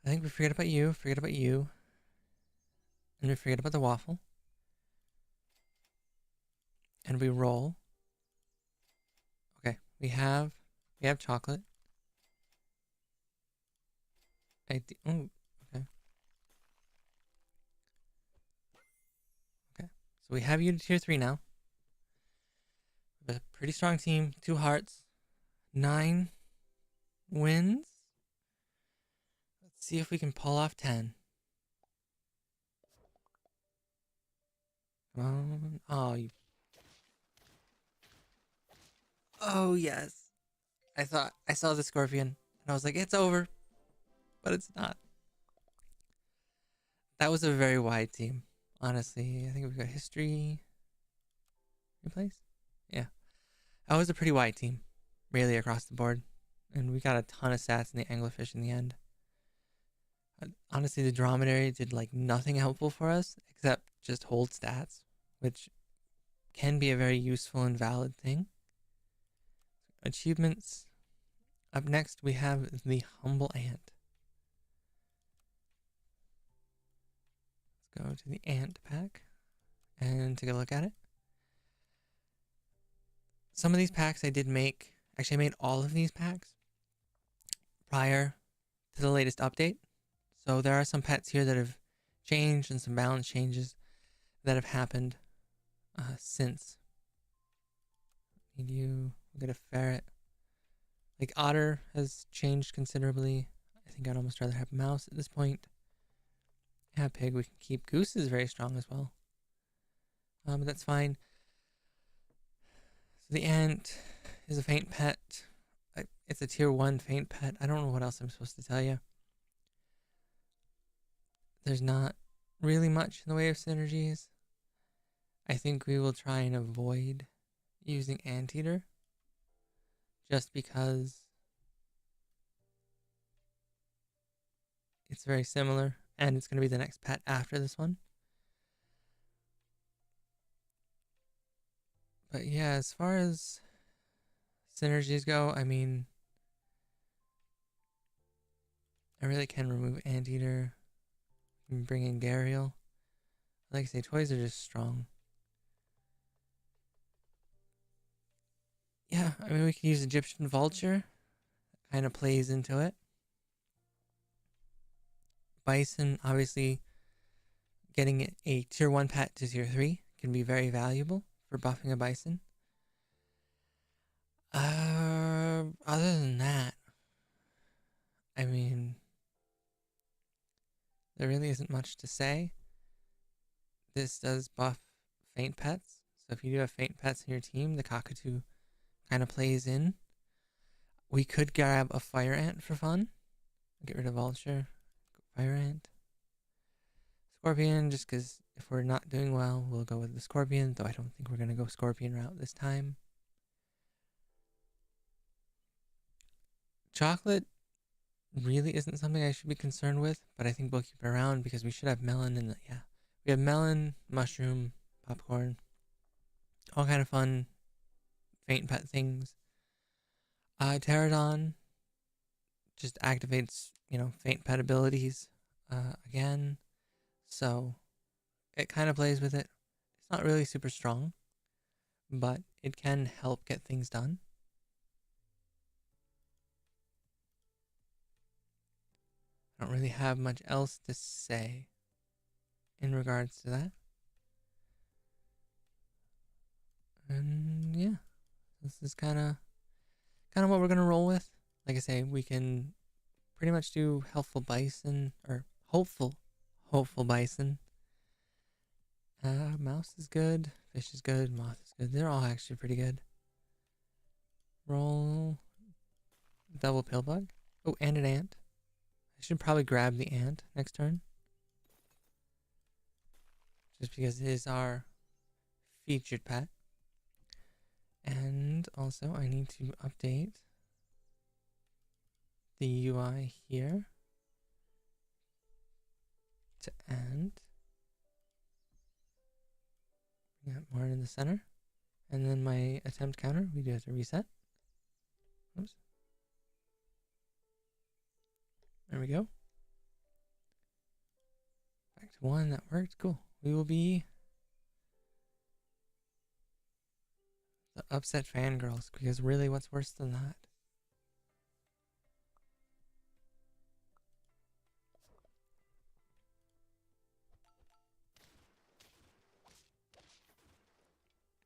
S1: I think we forget about you, and we forget about the waffle. And we roll. Okay, we have chocolate. Oh, okay. Okay, so we have you to tier 3 now. A pretty strong team, 2 hearts, 9 wins. Let's see if we can pull off 10. Come on. Oh, you. Oh, yes. I thought I saw the scorpion and I was like, it's over. But it's not. That was a very wide team. Honestly, I think we've got history. Replace? Yeah. That was a pretty wide team. Really across the board. And we got a ton of stats in the anglerfish in the end. Honestly, the dromedary did like nothing helpful for us except just hold stats, which can be a very useful and valid thing. Achievements. Up next, we have the humble ant. Let's go to the ant pack and take a look at it. Some of these packs I did make. Actually, I made all of these packs prior to the latest update. So there are some pets here that have changed and some balance changes that have happened since. Need you get a ferret. Like otter has changed considerably. I think I'd almost rather have a mouse at this point. Yeah, pig we can keep. Goose is very strong as well. But that's fine. So the ant is a faint pet. It's a tier 1 faint pet. I don't know what else I'm supposed to tell you. There's not really much in the way of synergies. I think we will try and avoid using anteater just because it's very similar and it's going to be the next pet after this one. But yeah, as far as synergies go, I mean, I really can remove anteater and bring in Gharial. Like I say, toys are just strong. Yeah, I mean, we can use Egyptian Vulture. Kind of plays into it. Bison, obviously, getting a tier 1 pet to tier 3 can be very valuable for buffing a bison. Other than that, I mean, there really isn't much to say. This does buff faint pets. So if you do have faint pets in your team, the cockatoo kind of plays in. We could grab a fire ant for fun. Get rid of vulture. Fire ant. Scorpion, just because if we're not doing well, we'll go with the scorpion, though I don't think we're going to go scorpion route this time. Chocolate really isn't something I should be concerned with, but I think we'll keep it around because we should have melon in the, yeah. We have melon, mushroom, popcorn, all kind of fun faint pet things. Pterodon just activates, faint pet abilities again. So it kind of plays with it. It's not really super strong, but it can help get things done. I don't really have much else to say in regards to that. And yeah, this is kind of what we're gonna roll with. Like I say, we can pretty much do healthful bison or hopeful bison, Mouse is good. Fish is good. Moth is good. They're all actually pretty good. Roll. Double pill bug. Oh, and an ant. I should probably grab the ant next turn. Just because it is our featured pet. And also I need to update the UI here to ant. Bring that more in the center. And then my attempt counter, we do have to reset. Oops. There we go. Back to 1, that worked. Cool. We will be the upset fangirls, because really what's worse than that?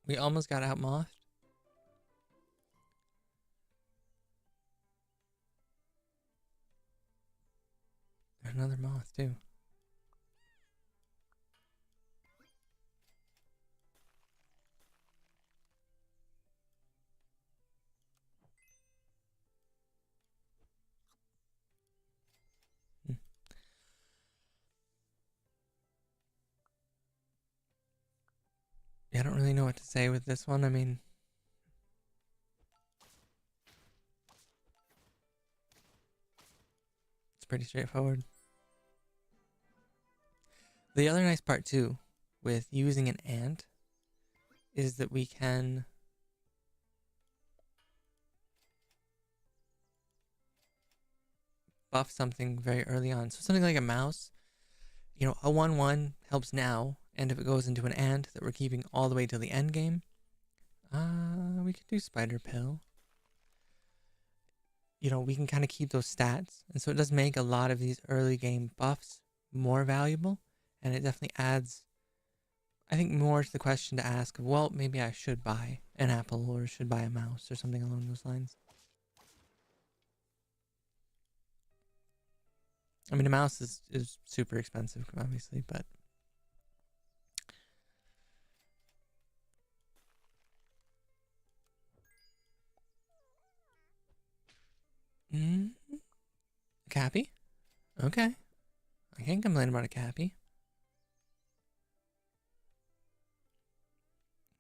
S1: We almost got out mothed. There's another moth too. Yeah, I don't really know what to say with this one. I mean, it's pretty straightforward. The other nice part too with using an ant is that we can buff something very early on. So something like a mouse, you know, a 1/1 helps now, and if it goes into an ant that we're keeping all the way till the end game, we could do spider pill. You know, we can kind of keep those stats, and so it does make a lot of these early game buffs more valuable, and it definitely adds, I think, more to the question to ask of, well, maybe I should buy an apple or should buy a mouse or something along those lines. I mean, a mouse is super expensive, obviously, but a cappy? Okay. I can't complain about a cappy.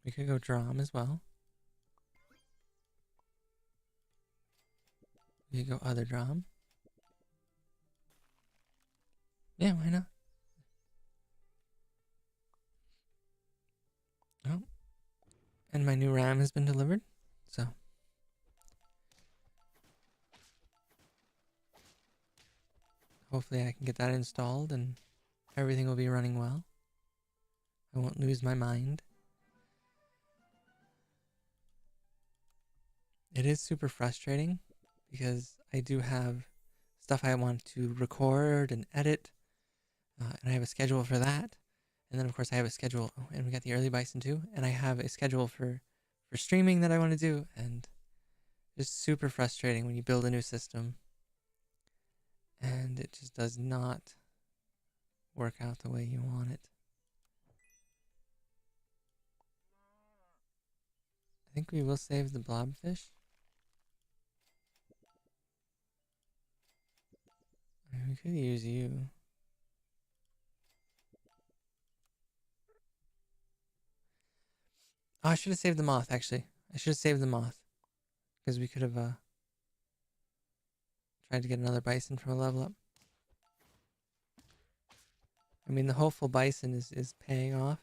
S1: We could go drum as well. We could go other drum. Yeah, why not? Oh. And my new RAM has been delivered, so. Hopefully I can get that installed and everything will be running well. I won't lose my mind. It is super frustrating because I do have stuff I want to record and edit, and I have a schedule for that. And then of course I have a schedule, oh, and we got the early bison too, and I have a schedule for streaming that I want to do, and it's super frustrating when you build a new system and it just does not work out the way you want it. I think we will save the blobfish. We could use you. Oh, I should have saved the moth, actually. I should have saved the moth. Because we could have tried to get another bison from a level up. I mean, the hopeful bison is paying off.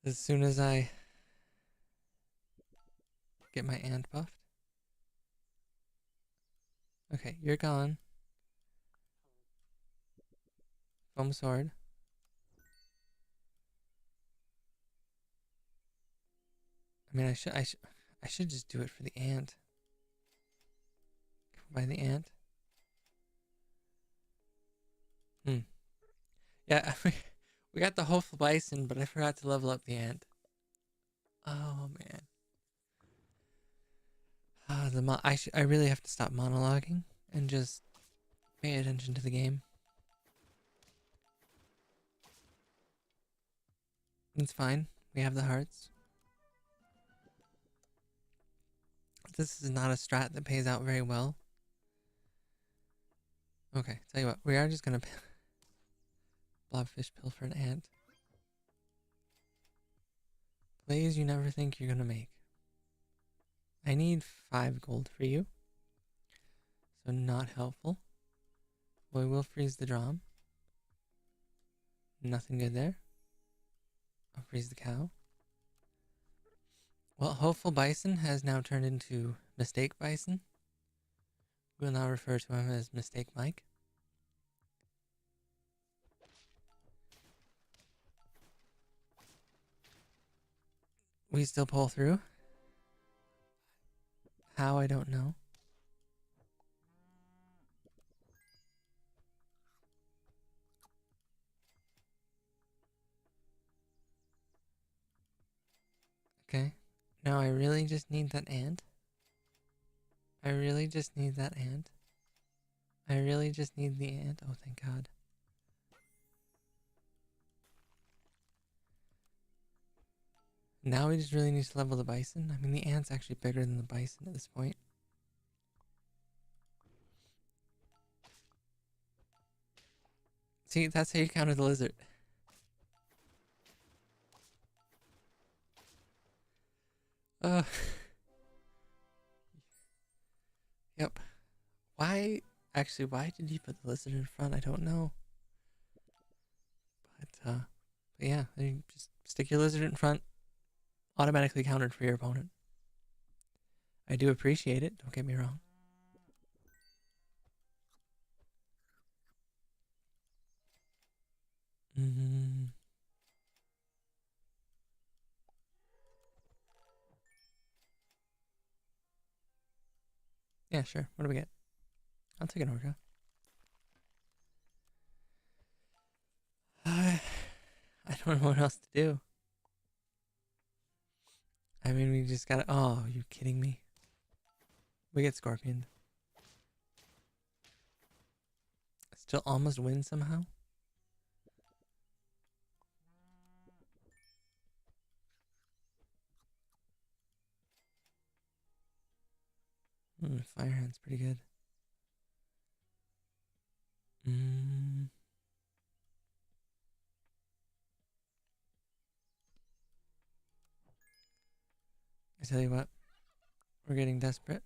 S1: As soon as I get my ant buffed. Okay, you're gone. Foam sword. I mean, I should just do it for the ant. Buy the ant. Yeah, we got the hopeful bison, but I forgot to level up the ant. Oh man. I really have to stop monologuing and just pay attention to the game. It's fine. We have the hearts. This is not a strat that pays out very well. Okay, tell you what. We are just gonna blobfish pill for an ant. Plays you never think you're gonna make. I need 5 gold for you. So not helpful. We will freeze the drum. Nothing good there. I'll freeze the cow. Well, Hopeful Bison has now turned into Mistake Bison. We'll now refer to him as Mistake Mike. We still pull through. How, I don't know. Okay. Now I really just need that ant. I really just need that ant. I really just need the ant. Oh, thank God. Now we just really need to level the bison. I mean, the ant's actually bigger than the bison at this point. See, that's how you counter the lizard. Yep. Why? Actually, why did you put the lizard in front? I don't know. But yeah, you just stick your lizard in front. Automatically countered for your opponent. I do appreciate it. Don't get me wrong. Yeah, sure. What do we get? I'll take an orca. I don't know what else to do. I mean, we just gotta... Oh, are you kidding me? We get scorpioned. Still almost win somehow? Fire hand's pretty good. I tell you what, we're getting desperate.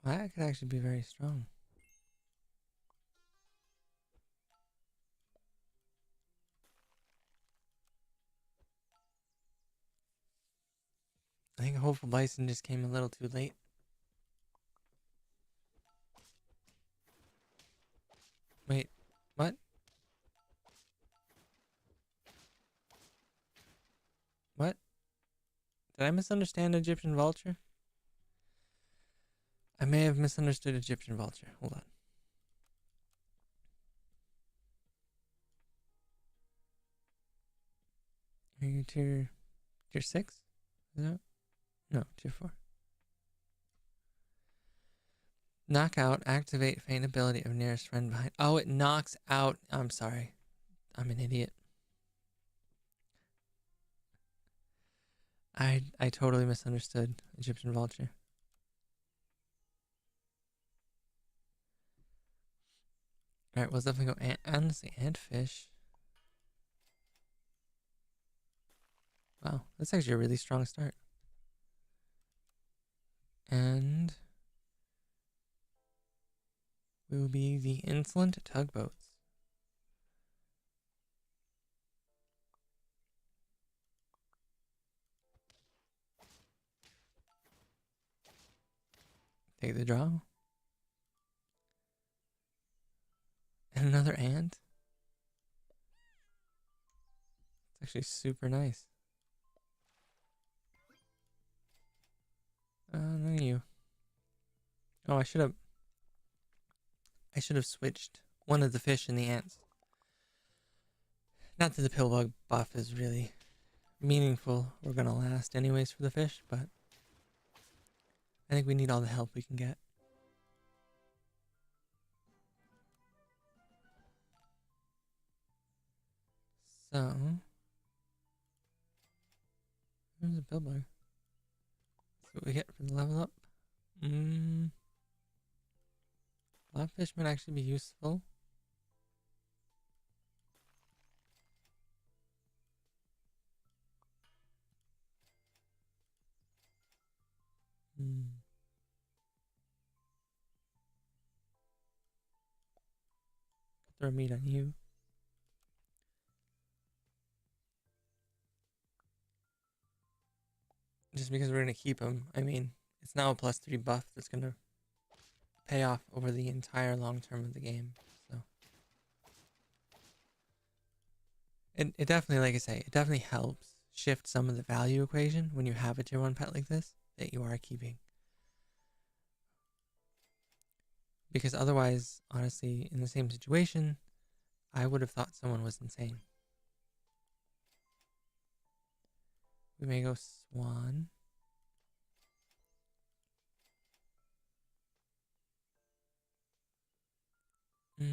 S1: Well, that could actually be very strong. I think Hopeful Bison just came a little too late. Wait, what? What? Did I misunderstand Egyptian vulture? I may have misunderstood Egyptian vulture. Hold on. Are you tier 6? Is that? No, tier 4. Knockout, activate faint ability of nearest friend behind. Oh, it knocks out. I'm sorry. I'm an idiot. I totally misunderstood Egyptian vulture. Alright, well, let's definitely go honestly, antfish. Wow, that's actually a really strong start. And we will be the insolent tugboats. Take the draw. And another ant. It's actually super nice. No, you. Oh, I should have switched one of the fish and the ants. Not that the pill bug buff is really meaningful or gonna last anyways for the fish, but I think we need all the help we can get. So, there's a pill bug. That's what we get for the level up. Blobfish might actually be useful. Throw meat on you. Just because we're going to keep him. I mean, it's now a +3 buff that's going to pay off over the entire long term of the game. So it definitely, like I say, it definitely helps shift some of the value equation when you have a tier 1 pet like this that you are keeping. Because otherwise, honestly, in the same situation, I would have thought someone was insane. We may go Swan. I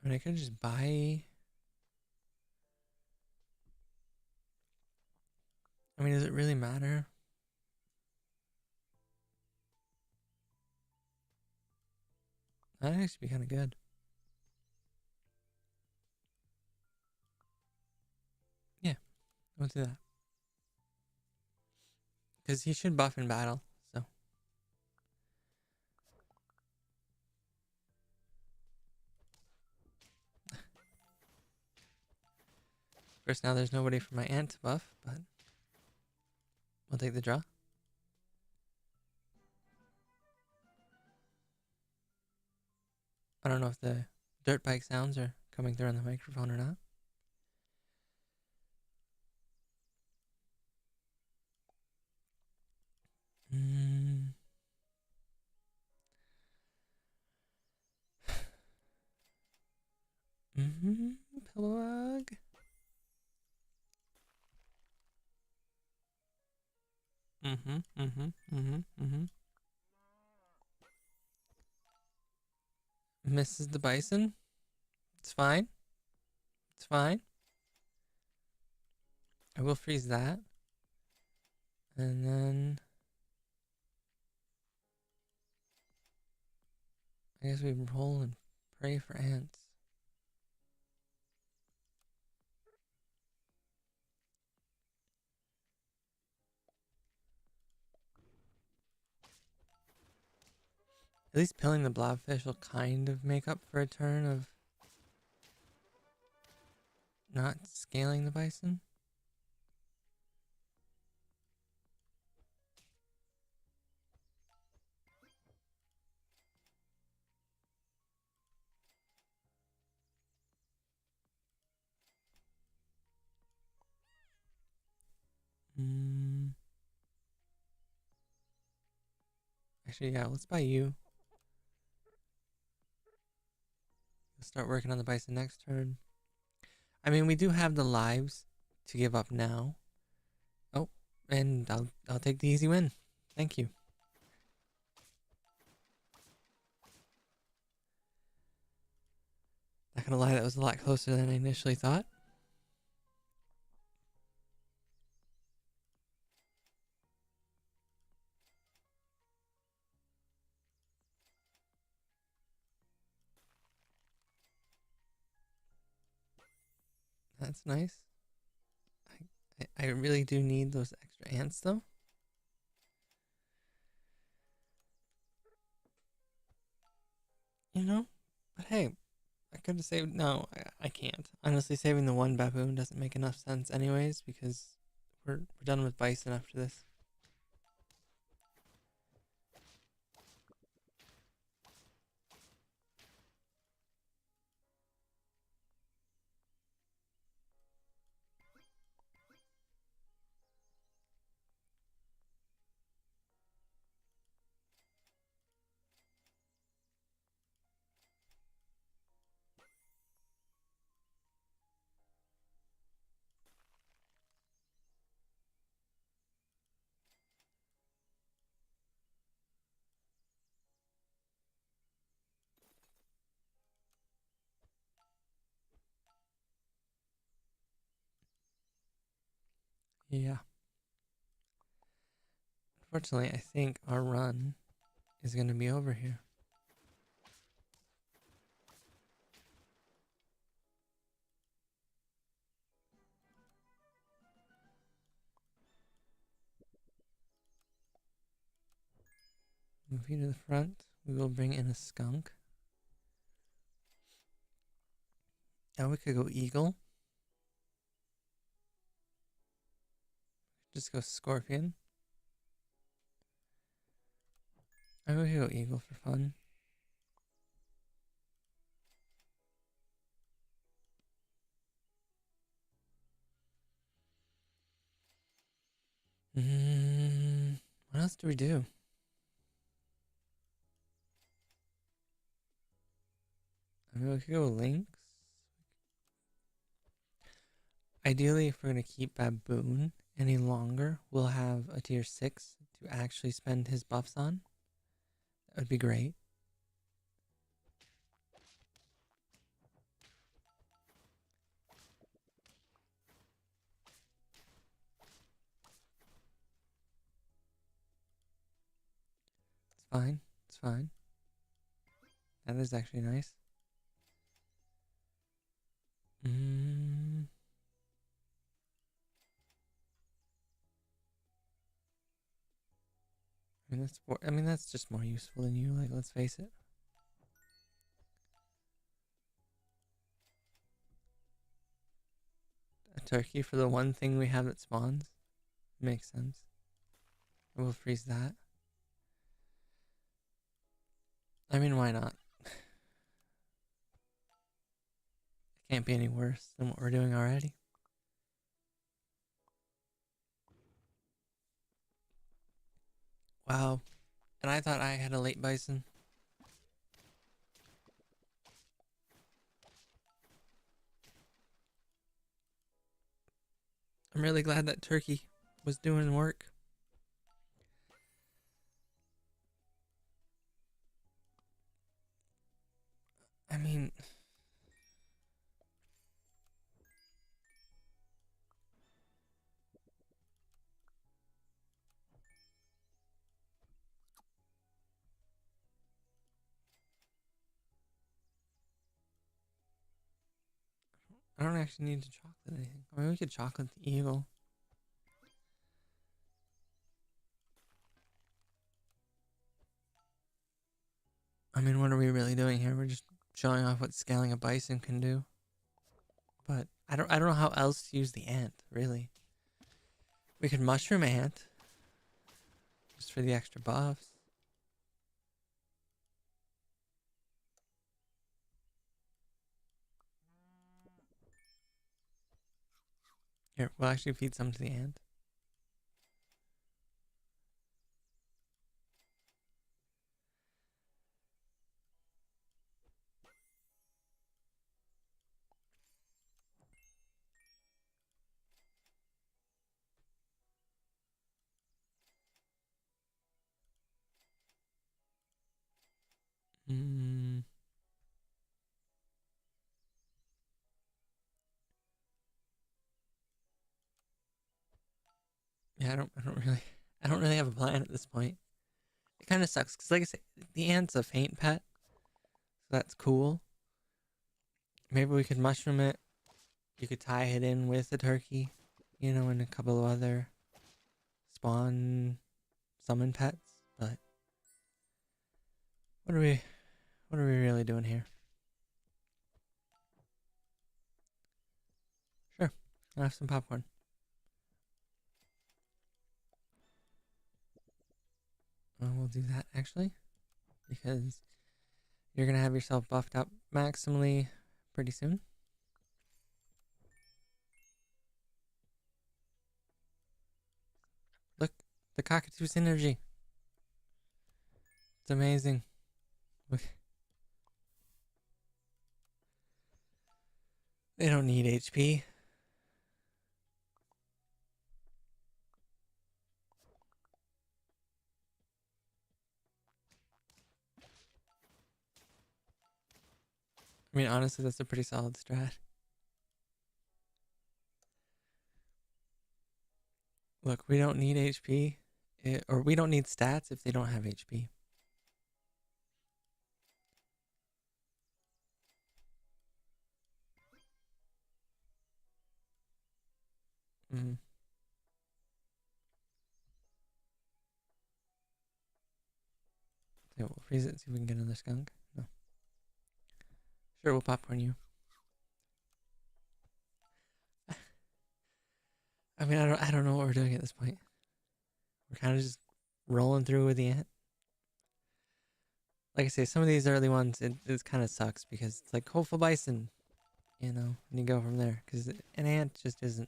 S1: mean, I could just buy. I mean, does it really matter? That'd actually be kind of good. Yeah, we'll do that. Because he should buff in battle, so. Of course, now there's nobody for my ant to buff, but we'll take the draw. I don't know if the dirt bike sounds are coming through on the microphone or not. Pillow. Misses the bison. It's fine. It's fine. I will freeze that. And then I guess we roll and pray for ants. At least pilling the blobfish will kind of make up for a turn of not scaling the bison. Actually, yeah, let's buy you. Let's start working on the bison next turn. I mean, we do have the lives to give up now. Oh, and I'll take the easy win. Thank you. Not gonna lie, that was a lot closer than I initially thought. That's nice. I really do need those extra ants though. You know? But hey, I could have saved. No, I can't. Honestly, saving the one baboon doesn't make enough sense, anyways, because we're done with bison after this. Yeah. Unfortunately, I think our run is going to be over here. Move you to the front. We will bring in a skunk. Now we could go eagle. Just go scorpion. I would go eagle for fun. What else do we do? I mean, we could go lynx. Ideally, if we're going to keep baboon any longer, we'll have a tier 6 to actually spend his buffs on. That would be great. It's fine. It's fine. That is actually nice. I mean that's just more useful than you. Like, let's face it. A turkey for the one thing we have that spawns makes sense. We'll freeze that. I mean, why not? It can't be any worse than what we're doing already. Wow. And I thought I had a late bison. I'm really glad that turkey was doing work. I mean, I don't actually need to chocolate anything. I mean, we could chocolate the eagle. I mean, what are we really doing here? We're just showing off what scaling a bison can do. But I don't know how else to use the ant, really. We could mushroom ant just for the extra buffs. Here, we'll actually feed some to the ant. Yeah, I don't really have a plan at this point. It kind of sucks because, like I said, the ant's a faint pet, so that's cool. Maybe we could mushroom it. You could tie it in with a turkey, and a couple of other spawn summon pets. But what are we really doing here? Sure, I'll have some popcorn. We'll do that actually, because you're gonna have yourself buffed up maximally pretty soon. Look, the cockatoo synergy. It's amazing. They don't need HP. I mean, honestly, that's a pretty solid strat. Look, we don't need HP, or we don't need stats if they don't have HP. Mm. Yeah, we'll freeze it. See if we can get another skunk. No. Sure, we'll popcorn you. I mean, I don't know what we're doing at this point. We're kind of just rolling through with the ant. Like I say, some of these early ones, it kind of sucks because it's like hopeful bison, and you go from there. Because an ant just isn't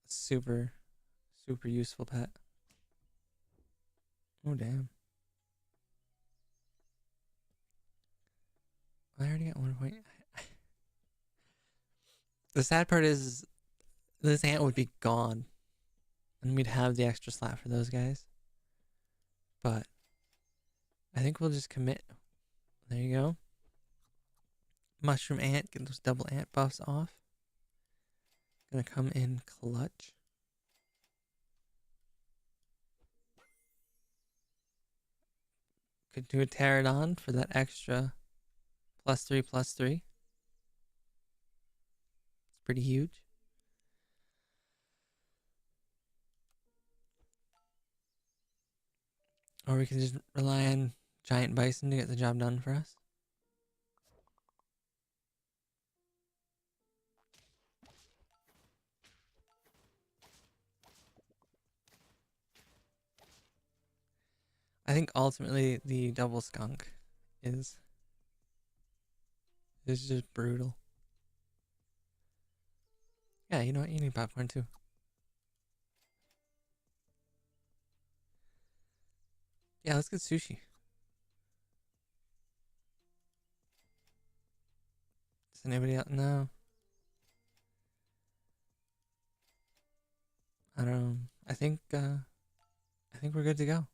S1: super, super useful pet. Oh, damn. I already got 1 point. The sad part is this ant would be gone. And we'd have the extra slot for those guys. But I think we'll just commit. There you go. Mushroom ant, get those double ant buffs off. Gonna come in clutch. Could do a pterodon for that extra +3/+3. It's pretty huge. Or we can just rely on giant bison to get the job done for us. I think ultimately the double skunk is just brutal. Yeah, you know what? You need popcorn too. Yeah, let's get sushi. Does anybody else? No. I don't know. I think we're good to go.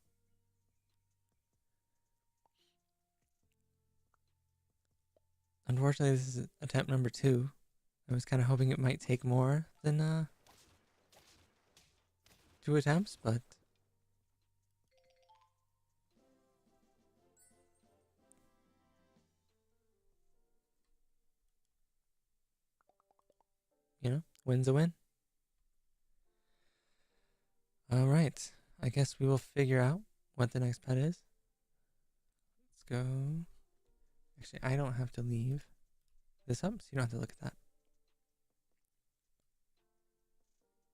S1: Unfortunately, this is attempt number 2. I was kind of hoping it might take more than 2 attempts, but win's a win. All right. I guess we will figure out what the next pet is. Let's go. Actually, I don't have to leave this up, so you don't have to look at that.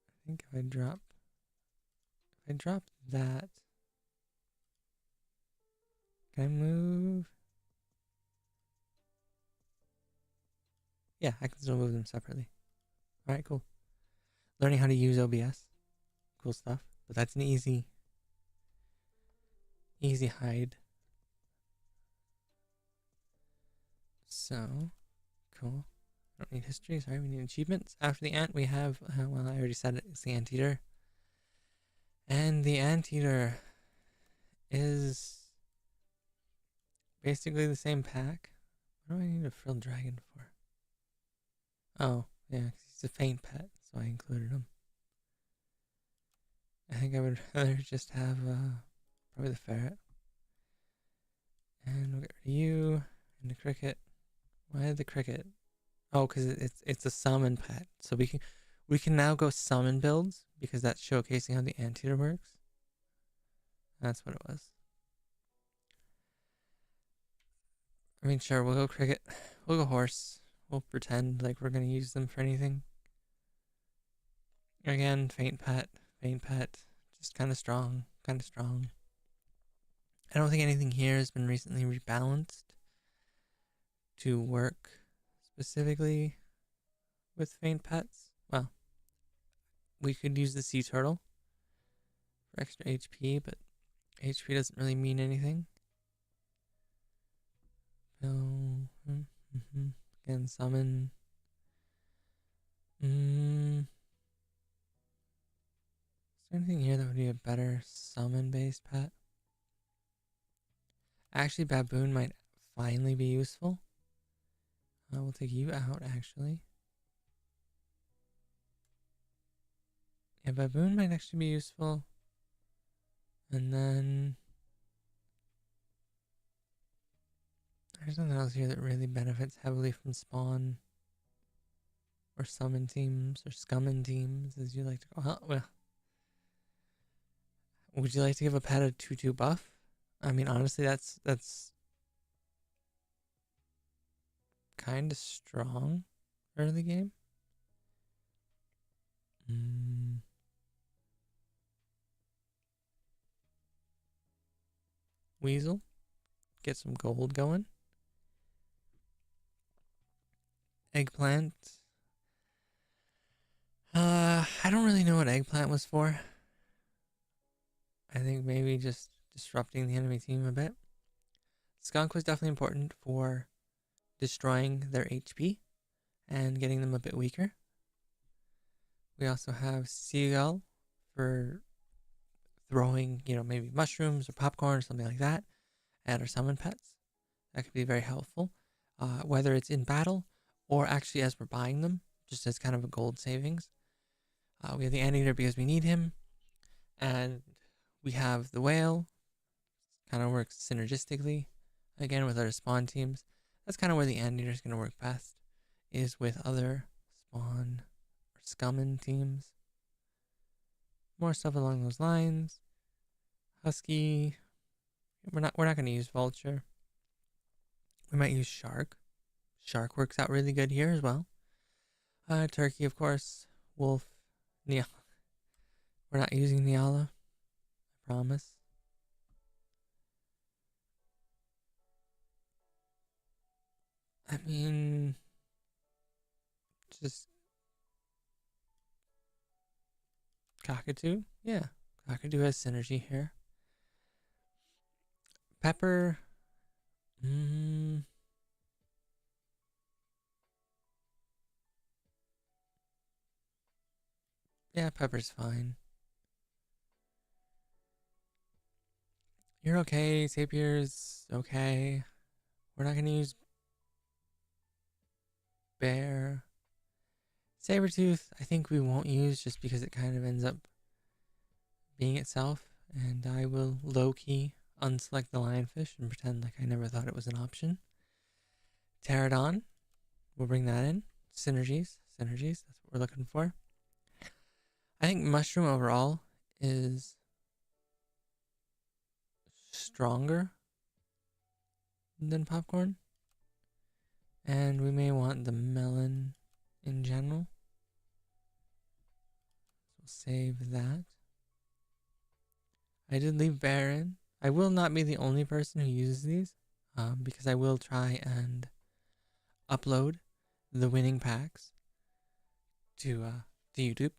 S1: I think if I drop that, can I move? Yeah, I can still move them separately. All right, cool. Learning how to use OBS. Cool stuff. But that's an easy hide. So, cool. Don't need history. Sorry, we need achievements. After the ant, we have, well, I already said it. It's the anteater. And the anteater is basically the same pack. What do I need a frilled dragon for? Oh, yeah, 'cause he's a faint pet, so I included him. I think I would rather just have probably the ferret. And we'll get rid of you and the cricket. Why the cricket? Oh, because it's a summon pet. So we can now go summon builds because that's showcasing how the anteater works. That's what it was. I mean, sure, we'll go cricket. We'll go horse. We'll pretend like we're going to use them for anything. Again, faint pet. Just kind of strong. I don't think anything here has been recently rebalanced to work specifically with faint pets. Well, we could use the sea turtle for extra HP, but HP doesn't really mean anything. No. Again, summon. Is there anything here that would be a better summon-based pet? Actually, baboon might finally be useful. We'll take you out, actually. Yeah, baboon might actually be useful. And then there's something else here that really benefits heavily from spawn or summon teams or scummon teams, as you like to call. Well, would you like to give a pet a 2/2 buff? I mean, honestly, that's kind of strong early game. Weasel, get some gold going. Eggplant. I don't really know what eggplant was for. I think maybe just disrupting the enemy team a bit. Skunk was definitely important for destroying their HP and getting them a bit weaker. We also have Seagull for throwing, maybe mushrooms or popcorn or something like that at our summon pets. That could be very helpful, whether it's in battle or actually as we're buying them, just as kind of a gold savings. We have the anteater because we need him, and we have the whale. Kind of works synergistically, again with our spawn teams. That's kind of where the anteater is going to work best, is with other spawn or scummon teams. More stuff along those lines. Husky. We're not going to use vulture. We might use shark. Shark works out really good here as well. Turkey, of course. Wolf. Neala. We're not using Neala. I promise. I mean, just cockatoo. Yeah, cockatoo has synergy here. Pepper. Yeah, pepper's fine. You're okay. Sapier's okay. We're not gonna use bear. Sabretooth, I think we won't use just because it kind of ends up being itself. And I will low-key unselect the lionfish and pretend like I never thought it was an option. Pterodon, we'll bring that in. Synergies, that's what we're looking for. I think mushroom overall is stronger than popcorn. And we may want the melon in general. So we'll save that. I did leave bear in. I will not be the only person who uses these, because I will try and upload the winning packs to YouTube,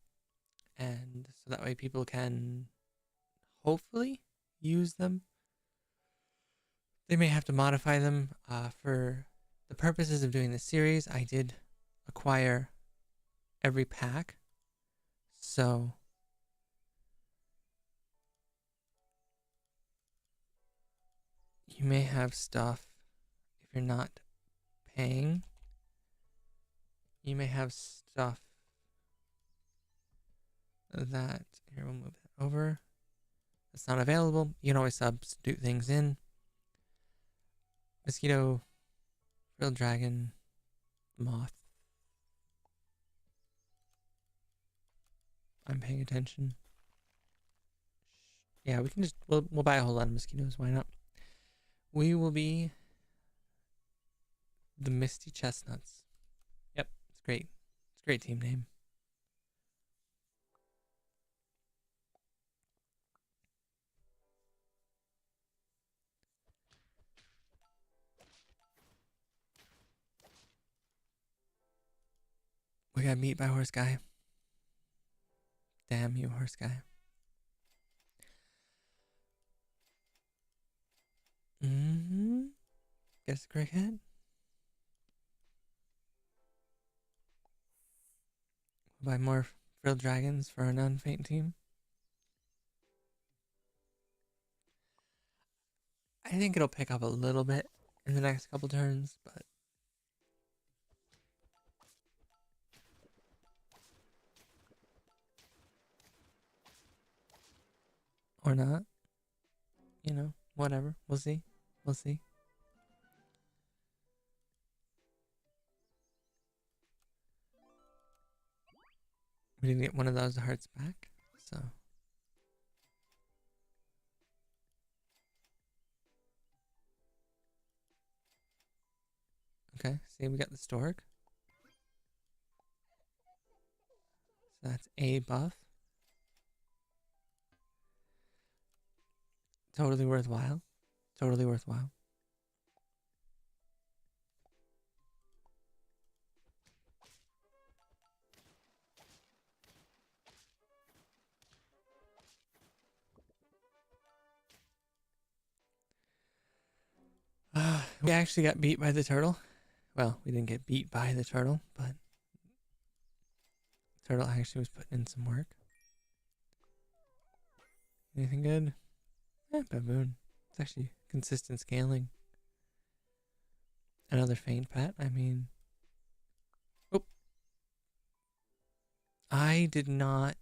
S1: and so that way people can hopefully use them. They may have to modify them for the purposes of doing this series. I did acquire every pack, so you may have stuff if you're not paying. You may have stuff that, here, we'll move that over. That's not available. You can always substitute things in. Mosquito, frilled dragon, moth. I'm paying attention. Yeah, we can just, we'll buy a whole lot of mosquitoes. Why not? We will be the Misty Chestnuts. Yep, it's great. It's a great team name. We got beat by horse guy. Damn you, horse guy. Guess cricket. We'll buy more frilled dragons for our non-faint team. I think it'll pick up a little bit in the next couple turns, but Or not. You know, whatever. We'll see. We'll see. We didn't get one of those hearts back, so. Okay, see, we got the stork. So that's a buff. Totally worthwhile. Totally worthwhile. We actually got beat by the turtle. Well, we didn't get beat by the turtle, but the turtle actually was putting in some work. Anything good? Baboon. It's actually consistent scaling. Another faint pet. I mean, oh, I did not.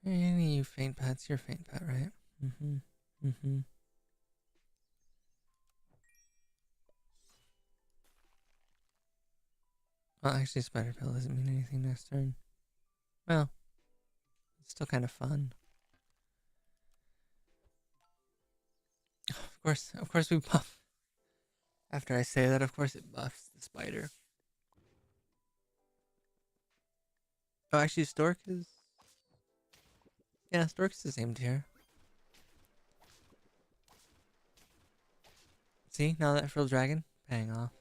S1: Any you faint pets, you're faint pet, right? Mm-hmm. Mm-hmm. Well, actually, spider pill doesn't mean anything next turn. Well, it's still kind of fun. Of course, we buff. After I say that, of course, it buffs the spider. Oh, actually, stork is. Yeah, stork's the same tier. See, now that frilled dragon, paying off.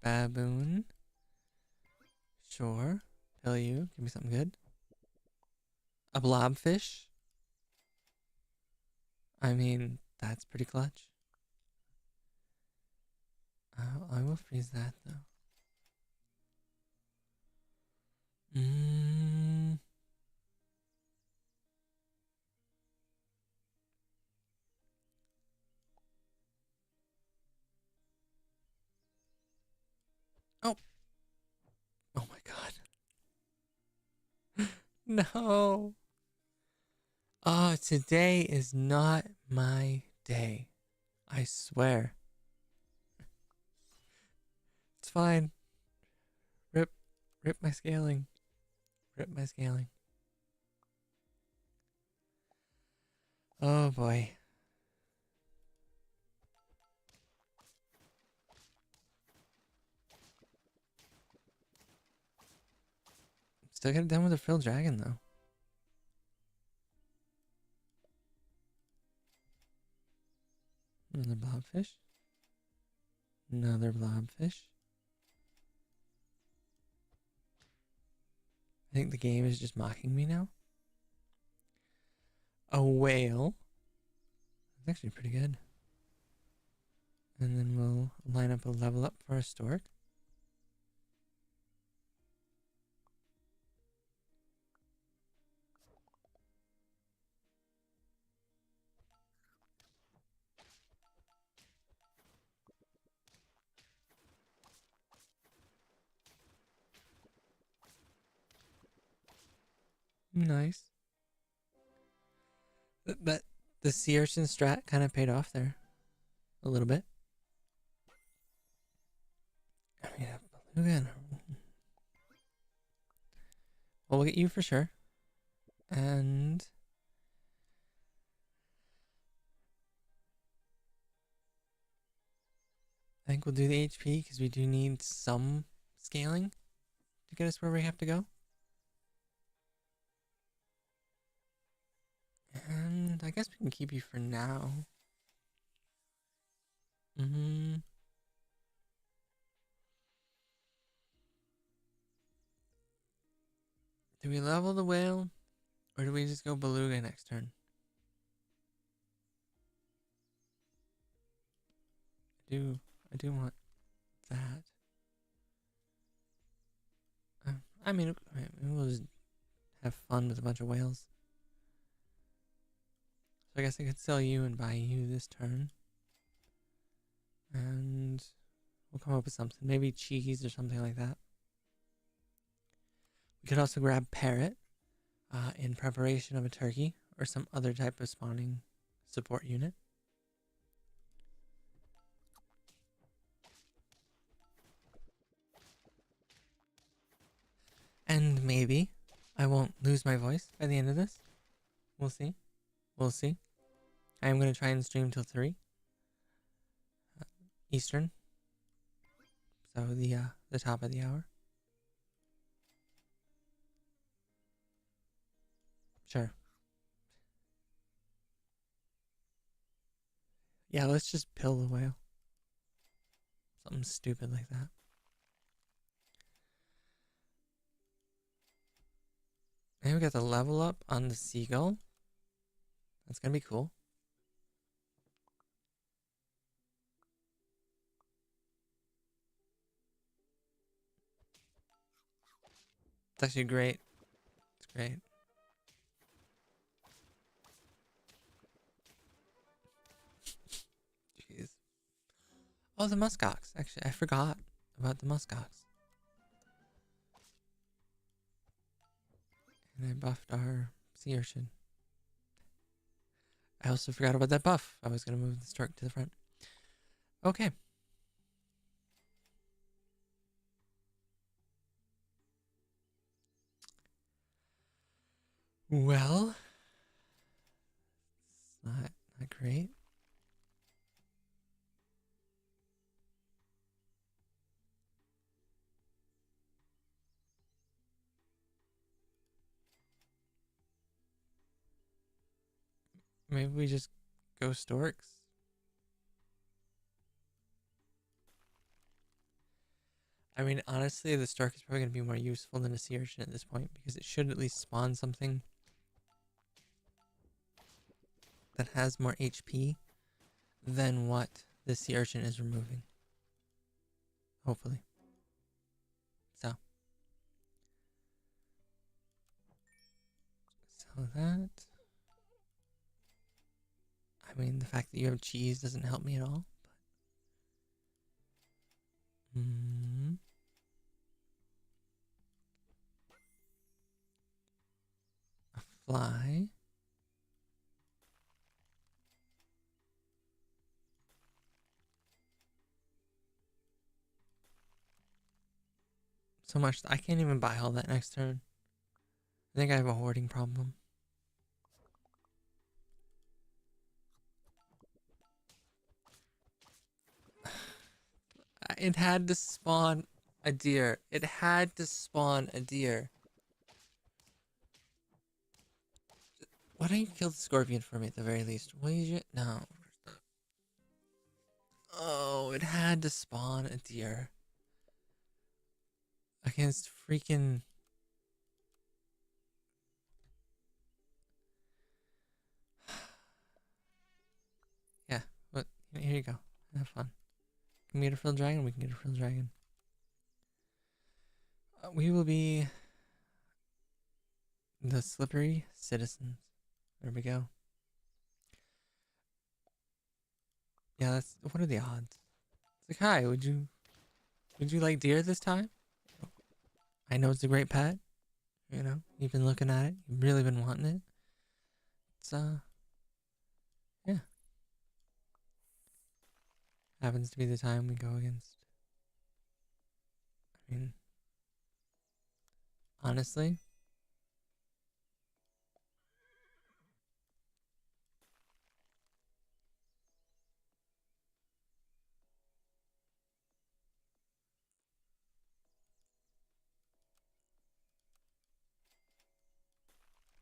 S1: Baboon. Sure. Pill you. Give me something good. A blobfish. I mean, that's pretty clutch. I will freeze that though. Mm. Oh. Oh my god. No. Oh, today is not my day. I swear. It's fine. Rip. Rip my scaling. Rip my scaling. Oh boy. Still get it done with a frilled dragon though. Another blobfish. Another blobfish. I think the game is just mocking me now. A whale. That's actually pretty good. And then we'll line up a level up for a stork. Nice. But the sea urchin strat kind of paid off there. A little bit. I mean, again. Well, we'll get you for sure. And I think we'll do the HP because we do need some scaling to get us where we have to go. And I guess we can keep you for now. Mm-hmm. Do we level the whale? Or do we just go beluga next turn? I do want that. I mean, we'll just have fun with a bunch of whales. So I guess I could sell you and buy you this turn. And we'll come up with something. Maybe cheese or something like that. We could also grab parrot in preparation of a turkey or some other type of spawning support unit. And maybe I won't lose my voice by the end of this. We'll see. We'll see. I am going to try and stream till 3 Eastern. So the top of the hour. Sure. Yeah, let's just pill the whale. Something stupid like that. And we got the level up on the seagull. That's gonna be cool. It's actually great. It's great. Jeez. Oh, the muskox. Actually, I forgot about the muskox. And I buffed our sea urchin. I also forgot about that buff. I was gonna move the stork to the front. Okay. Well, it's not great. Maybe we just go storks. I mean, honestly, the stork is probably going to be more useful than a sea urchin at this point because it should at least spawn something that has more HP than what the sea urchin is removing. Hopefully. So that. I mean, the fact that you have cheese doesn't help me at all. But, a fly. So much I can't even buy all that next turn. I think I have a hoarding problem. It had to spawn a deer. It had to spawn a deer. Why don't you kill the scorpion for me at the very least? Will you? No. Oh, it had to spawn a deer. Against freaking... Yeah, but here you go. Have fun. Can we get a frilled dragon? We can get a frilled dragon. We will be the slippery citizens. There we go. Yeah, that's... What are the odds? It's like, hi, would you like deer this time? I know it's a great pet. You know, you've been looking at it. You've really been wanting it. It's, yeah. Happens to be the time we go against. I mean, honestly,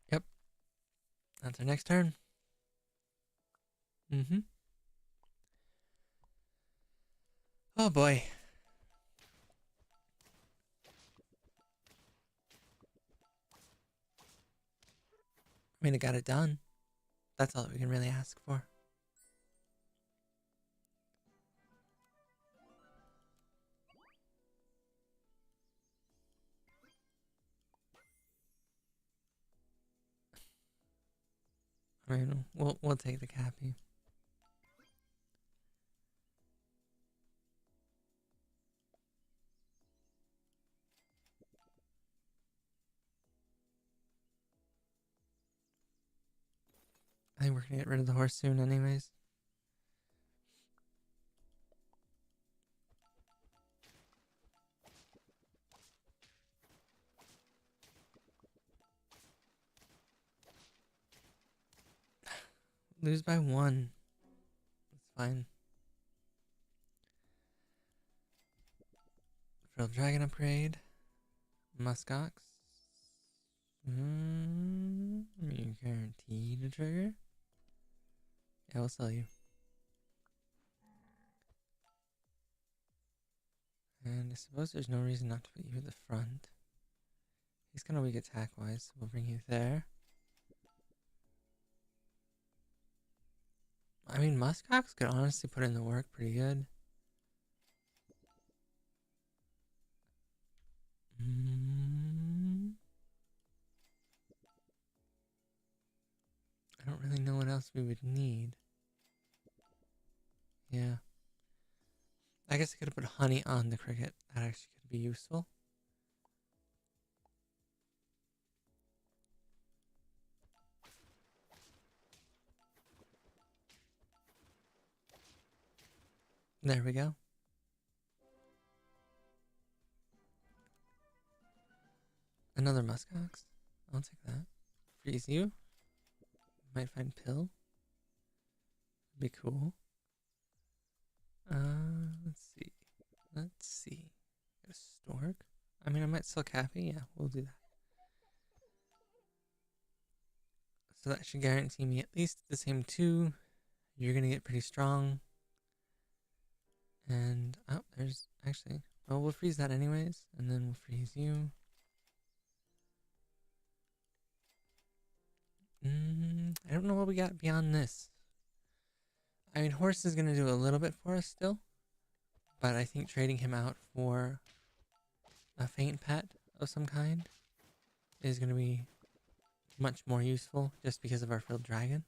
S1: yep. That's our next turn. Mm-hmm. Oh boy. I mean, I got it done. That's all that we can really ask for. I mean, we'll take the cappy. I think we're gonna get rid of the horse soon anyways. Lose by 1. That's fine. Frilled Dragon upgrade. Muskox. You guaranteed a trigger? Yeah, we'll sell you. And I suppose there's no reason not to put you at the front. He's kind of weak attack-wise, so we'll bring you there. I mean, Muskox could honestly put in the work pretty good. I don't really know what else we would need. Yeah. I guess I could have put honey on the cricket. That actually could be useful. There we go. Another Muskox. I'll take that. Freeze you. Might find pill. Be cool. Let's see. Let's see. Got a stork. I mean, I might sell Cappy. Yeah, we'll do that. So that should guarantee me at least the same 2. You're gonna get pretty strong. And oh, there's actually. Well, we'll freeze that anyways, and then we'll freeze you. I don't know what we got beyond this. I mean, horse is gonna do a little bit for us still, but I think trading him out for a faint pet of some kind is gonna be much more useful just because of our frilled dragon.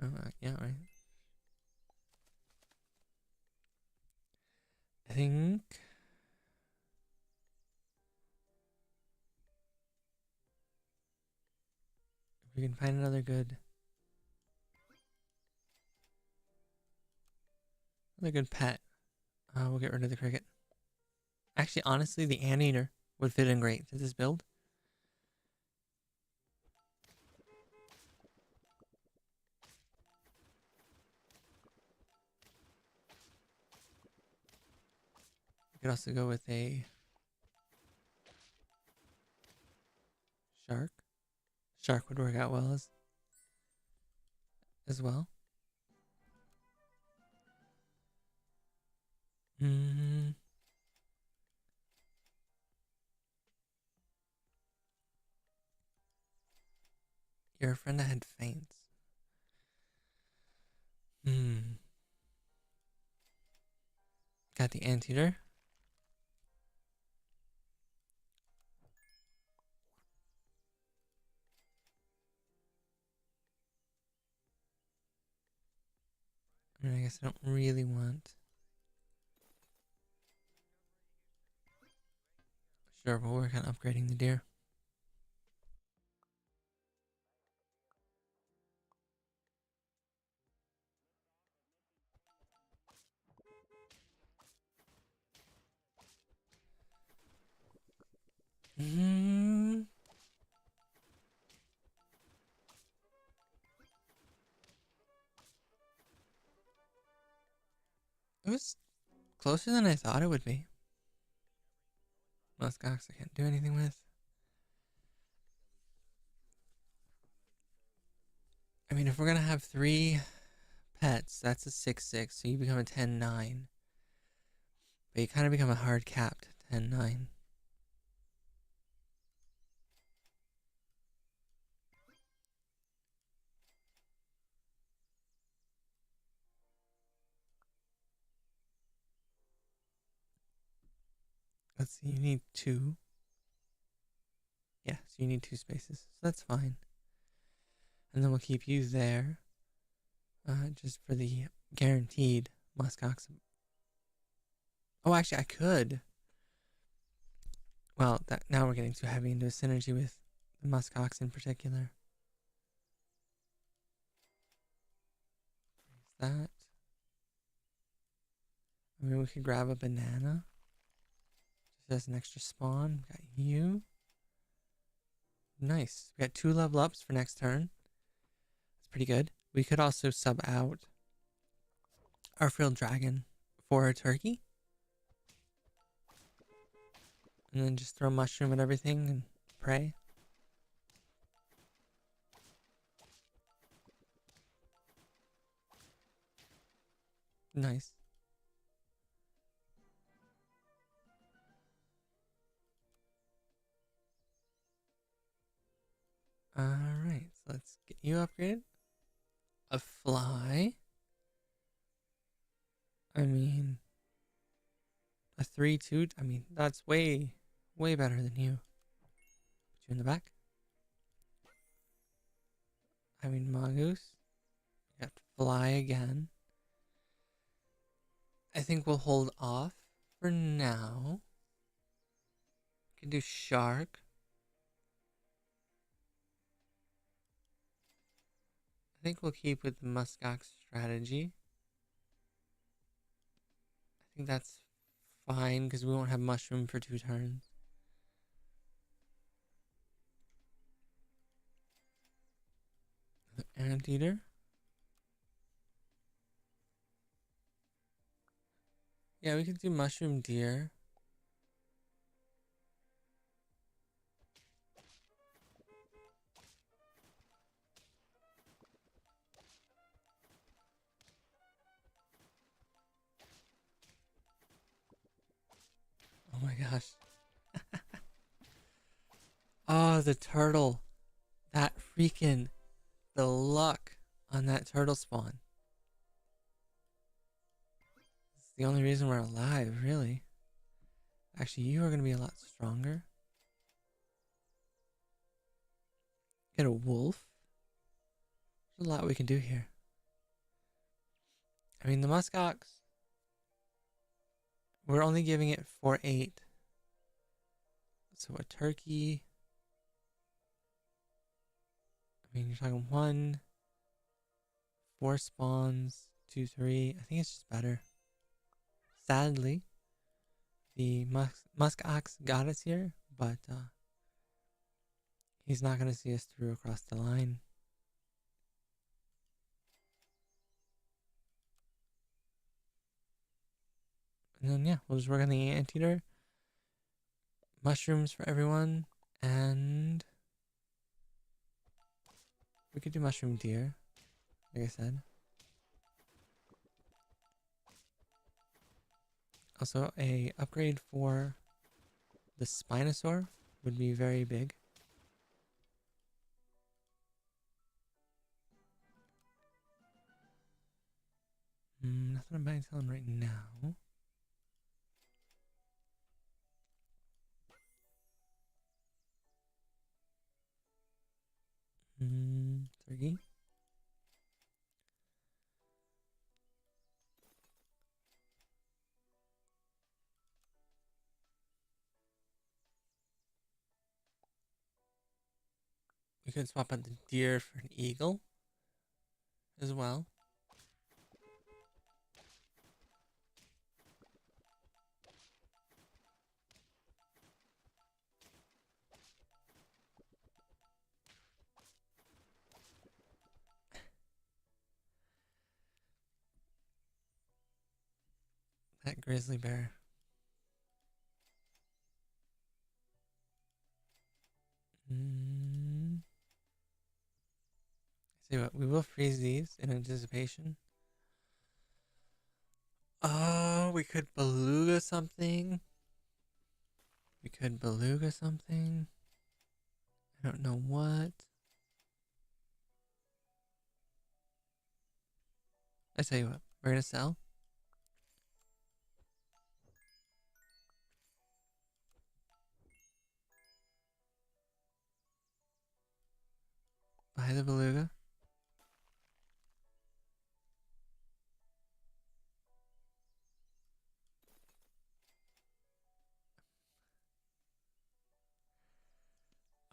S1: Oh, yeah, right. I think if we can find another good pet, we'll get rid of the cricket. Actually, honestly, the anteater would fit in great to this build. We could also go with a shark. Shark would work out well as well. You're a friend that had feints. Got the anteater. I mean, I guess I don't really want. Sure, we'll work on upgrading the deer. It was closer than I thought it would be. Muskox I can't do anything with. I mean, if we're gonna have 3 pets, that's a 6-6, so you become a 10-9. But you kind of become a hard capped 10-9. Let's see, you need 2. Yeah, so you need 2 spaces. So that's fine. And then we'll keep you there. Just for the guaranteed Muskox. Oh, actually, I could. Well, that now we're getting too heavy into a synergy with the muskox in particular. That. I mean, we could grab a banana. Just as an extra spawn. Got you. Nice. We got 2 level ups for next turn. That's pretty good. We could also sub out our frilled dragon for a turkey. And then just throw mushroom at everything and pray. Nice. Alright, so let's get you upgraded. A fly. I mean, a 3-2. I mean, that's way, way better than you. Put you in the back. I mean, mongoose. You got fly again. I think we'll hold off for now. We can do shark. I think we'll keep with the muskox strategy. I think that's fine because we won't have mushroom for 2 turns. The anteater. Yeah, we could do mushroom deer. Oh my gosh. Oh, the turtle. That freaking, the luck on that turtle spawn. It's the only reason we're alive, really. Actually, you are going to be a lot stronger. Get a wolf. There's a lot we can do here. I mean, the muskox, we're only giving it 4-8. So a turkey. I mean, you're talking 1, 4 spawns, 2, 3. I think it's just better. Sadly, the muskox got us here, but he's not going to see us through across the line. And then, yeah, we'll just work on the anteater. Mushrooms for everyone. And we could do mushroom deer, like I said. Also, a upgrade for the Spinosaur would be very big. Nothing I'm buying selling right now. Turkey. We could swap out the deer for an eagle as well. That grizzly bear. See what, we will freeze these in anticipation. Oh, we could beluga something. We could beluga something. I don't know what. I tell you what, we're gonna sell. Buy the beluga.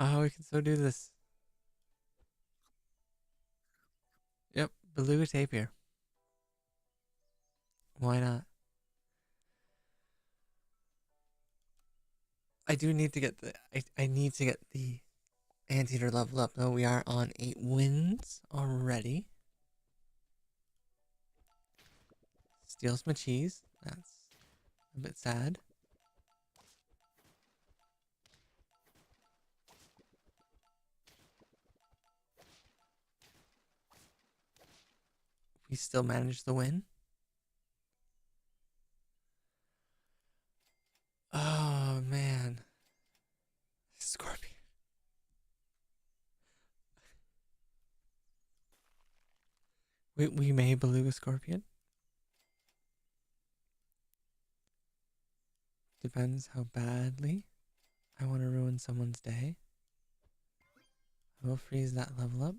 S1: Oh, we can so do this. Yep, beluga tapir. Why not? I do need to get the. I need to get the anteater level up though. We are on 8 wins already. Steals my cheese. That's a bit sad. We still managed the win. Oh man. Scorpion. We may beluga scorpion. Depends how badly I want to ruin someone's day. I will freeze that level up.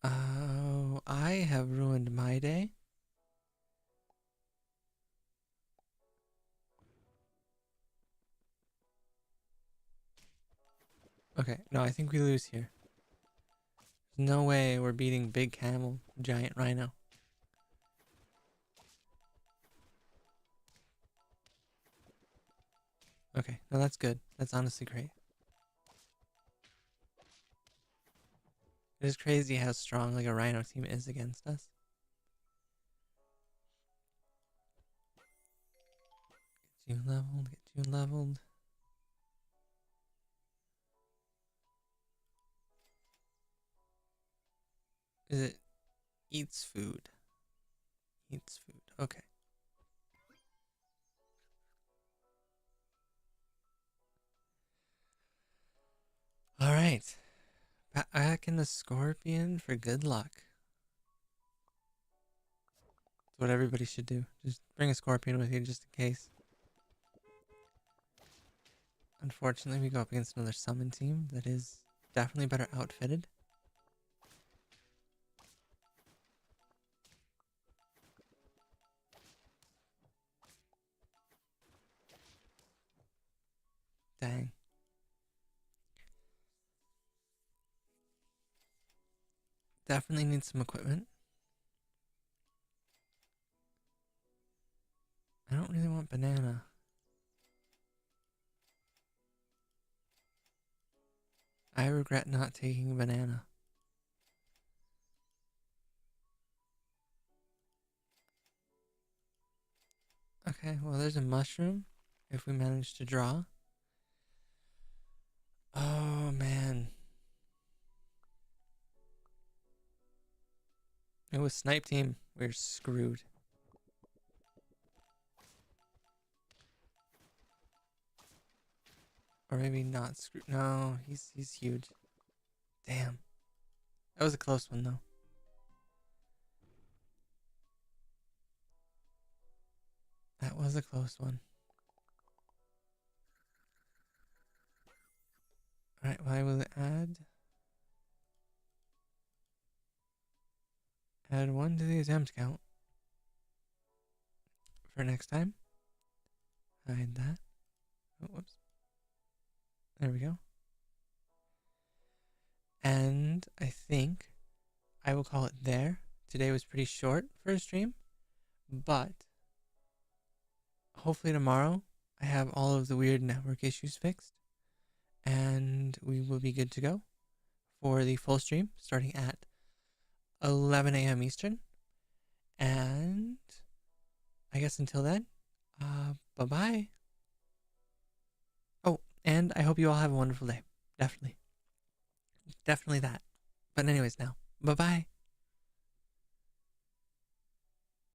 S1: Oh, I have ruined my day. Okay, no, I think we lose here. There's no way we're beating Big Camel, Giant Rhino. Okay, no, that's good. That's honestly great. It is crazy how strong like a Rhino team is against us. Get you leveled, get you leveled. Is it eats food? Eats food. Okay. All right. Back in the scorpion for good luck. That's what everybody should do. Just bring a scorpion with you just in case. Unfortunately, we go up against another summon team that is definitely better outfitted. Dang. Definitely need some equipment. I don't really want banana. I regret not taking a banana. Okay, well, there's a mushroom if we manage to draw. Oh, man. It was snipe team. We're screwed. Or maybe not screwed. No, he's huge. Damn. That was a close one, though. That was a close one. Alright, well, I will add 1 to the attempt count for next time. Hide that. Oh, whoops. There we go. And I think I will call it there. Today was pretty short for a stream, but hopefully tomorrow I have all of the weird network issues fixed and we will be good to go for the full stream starting at 11 a.m. Eastern. And I guess until then, bye-bye. Oh, and I hope you all have a wonderful day. Definitely. Definitely that. But anyways now, bye-bye.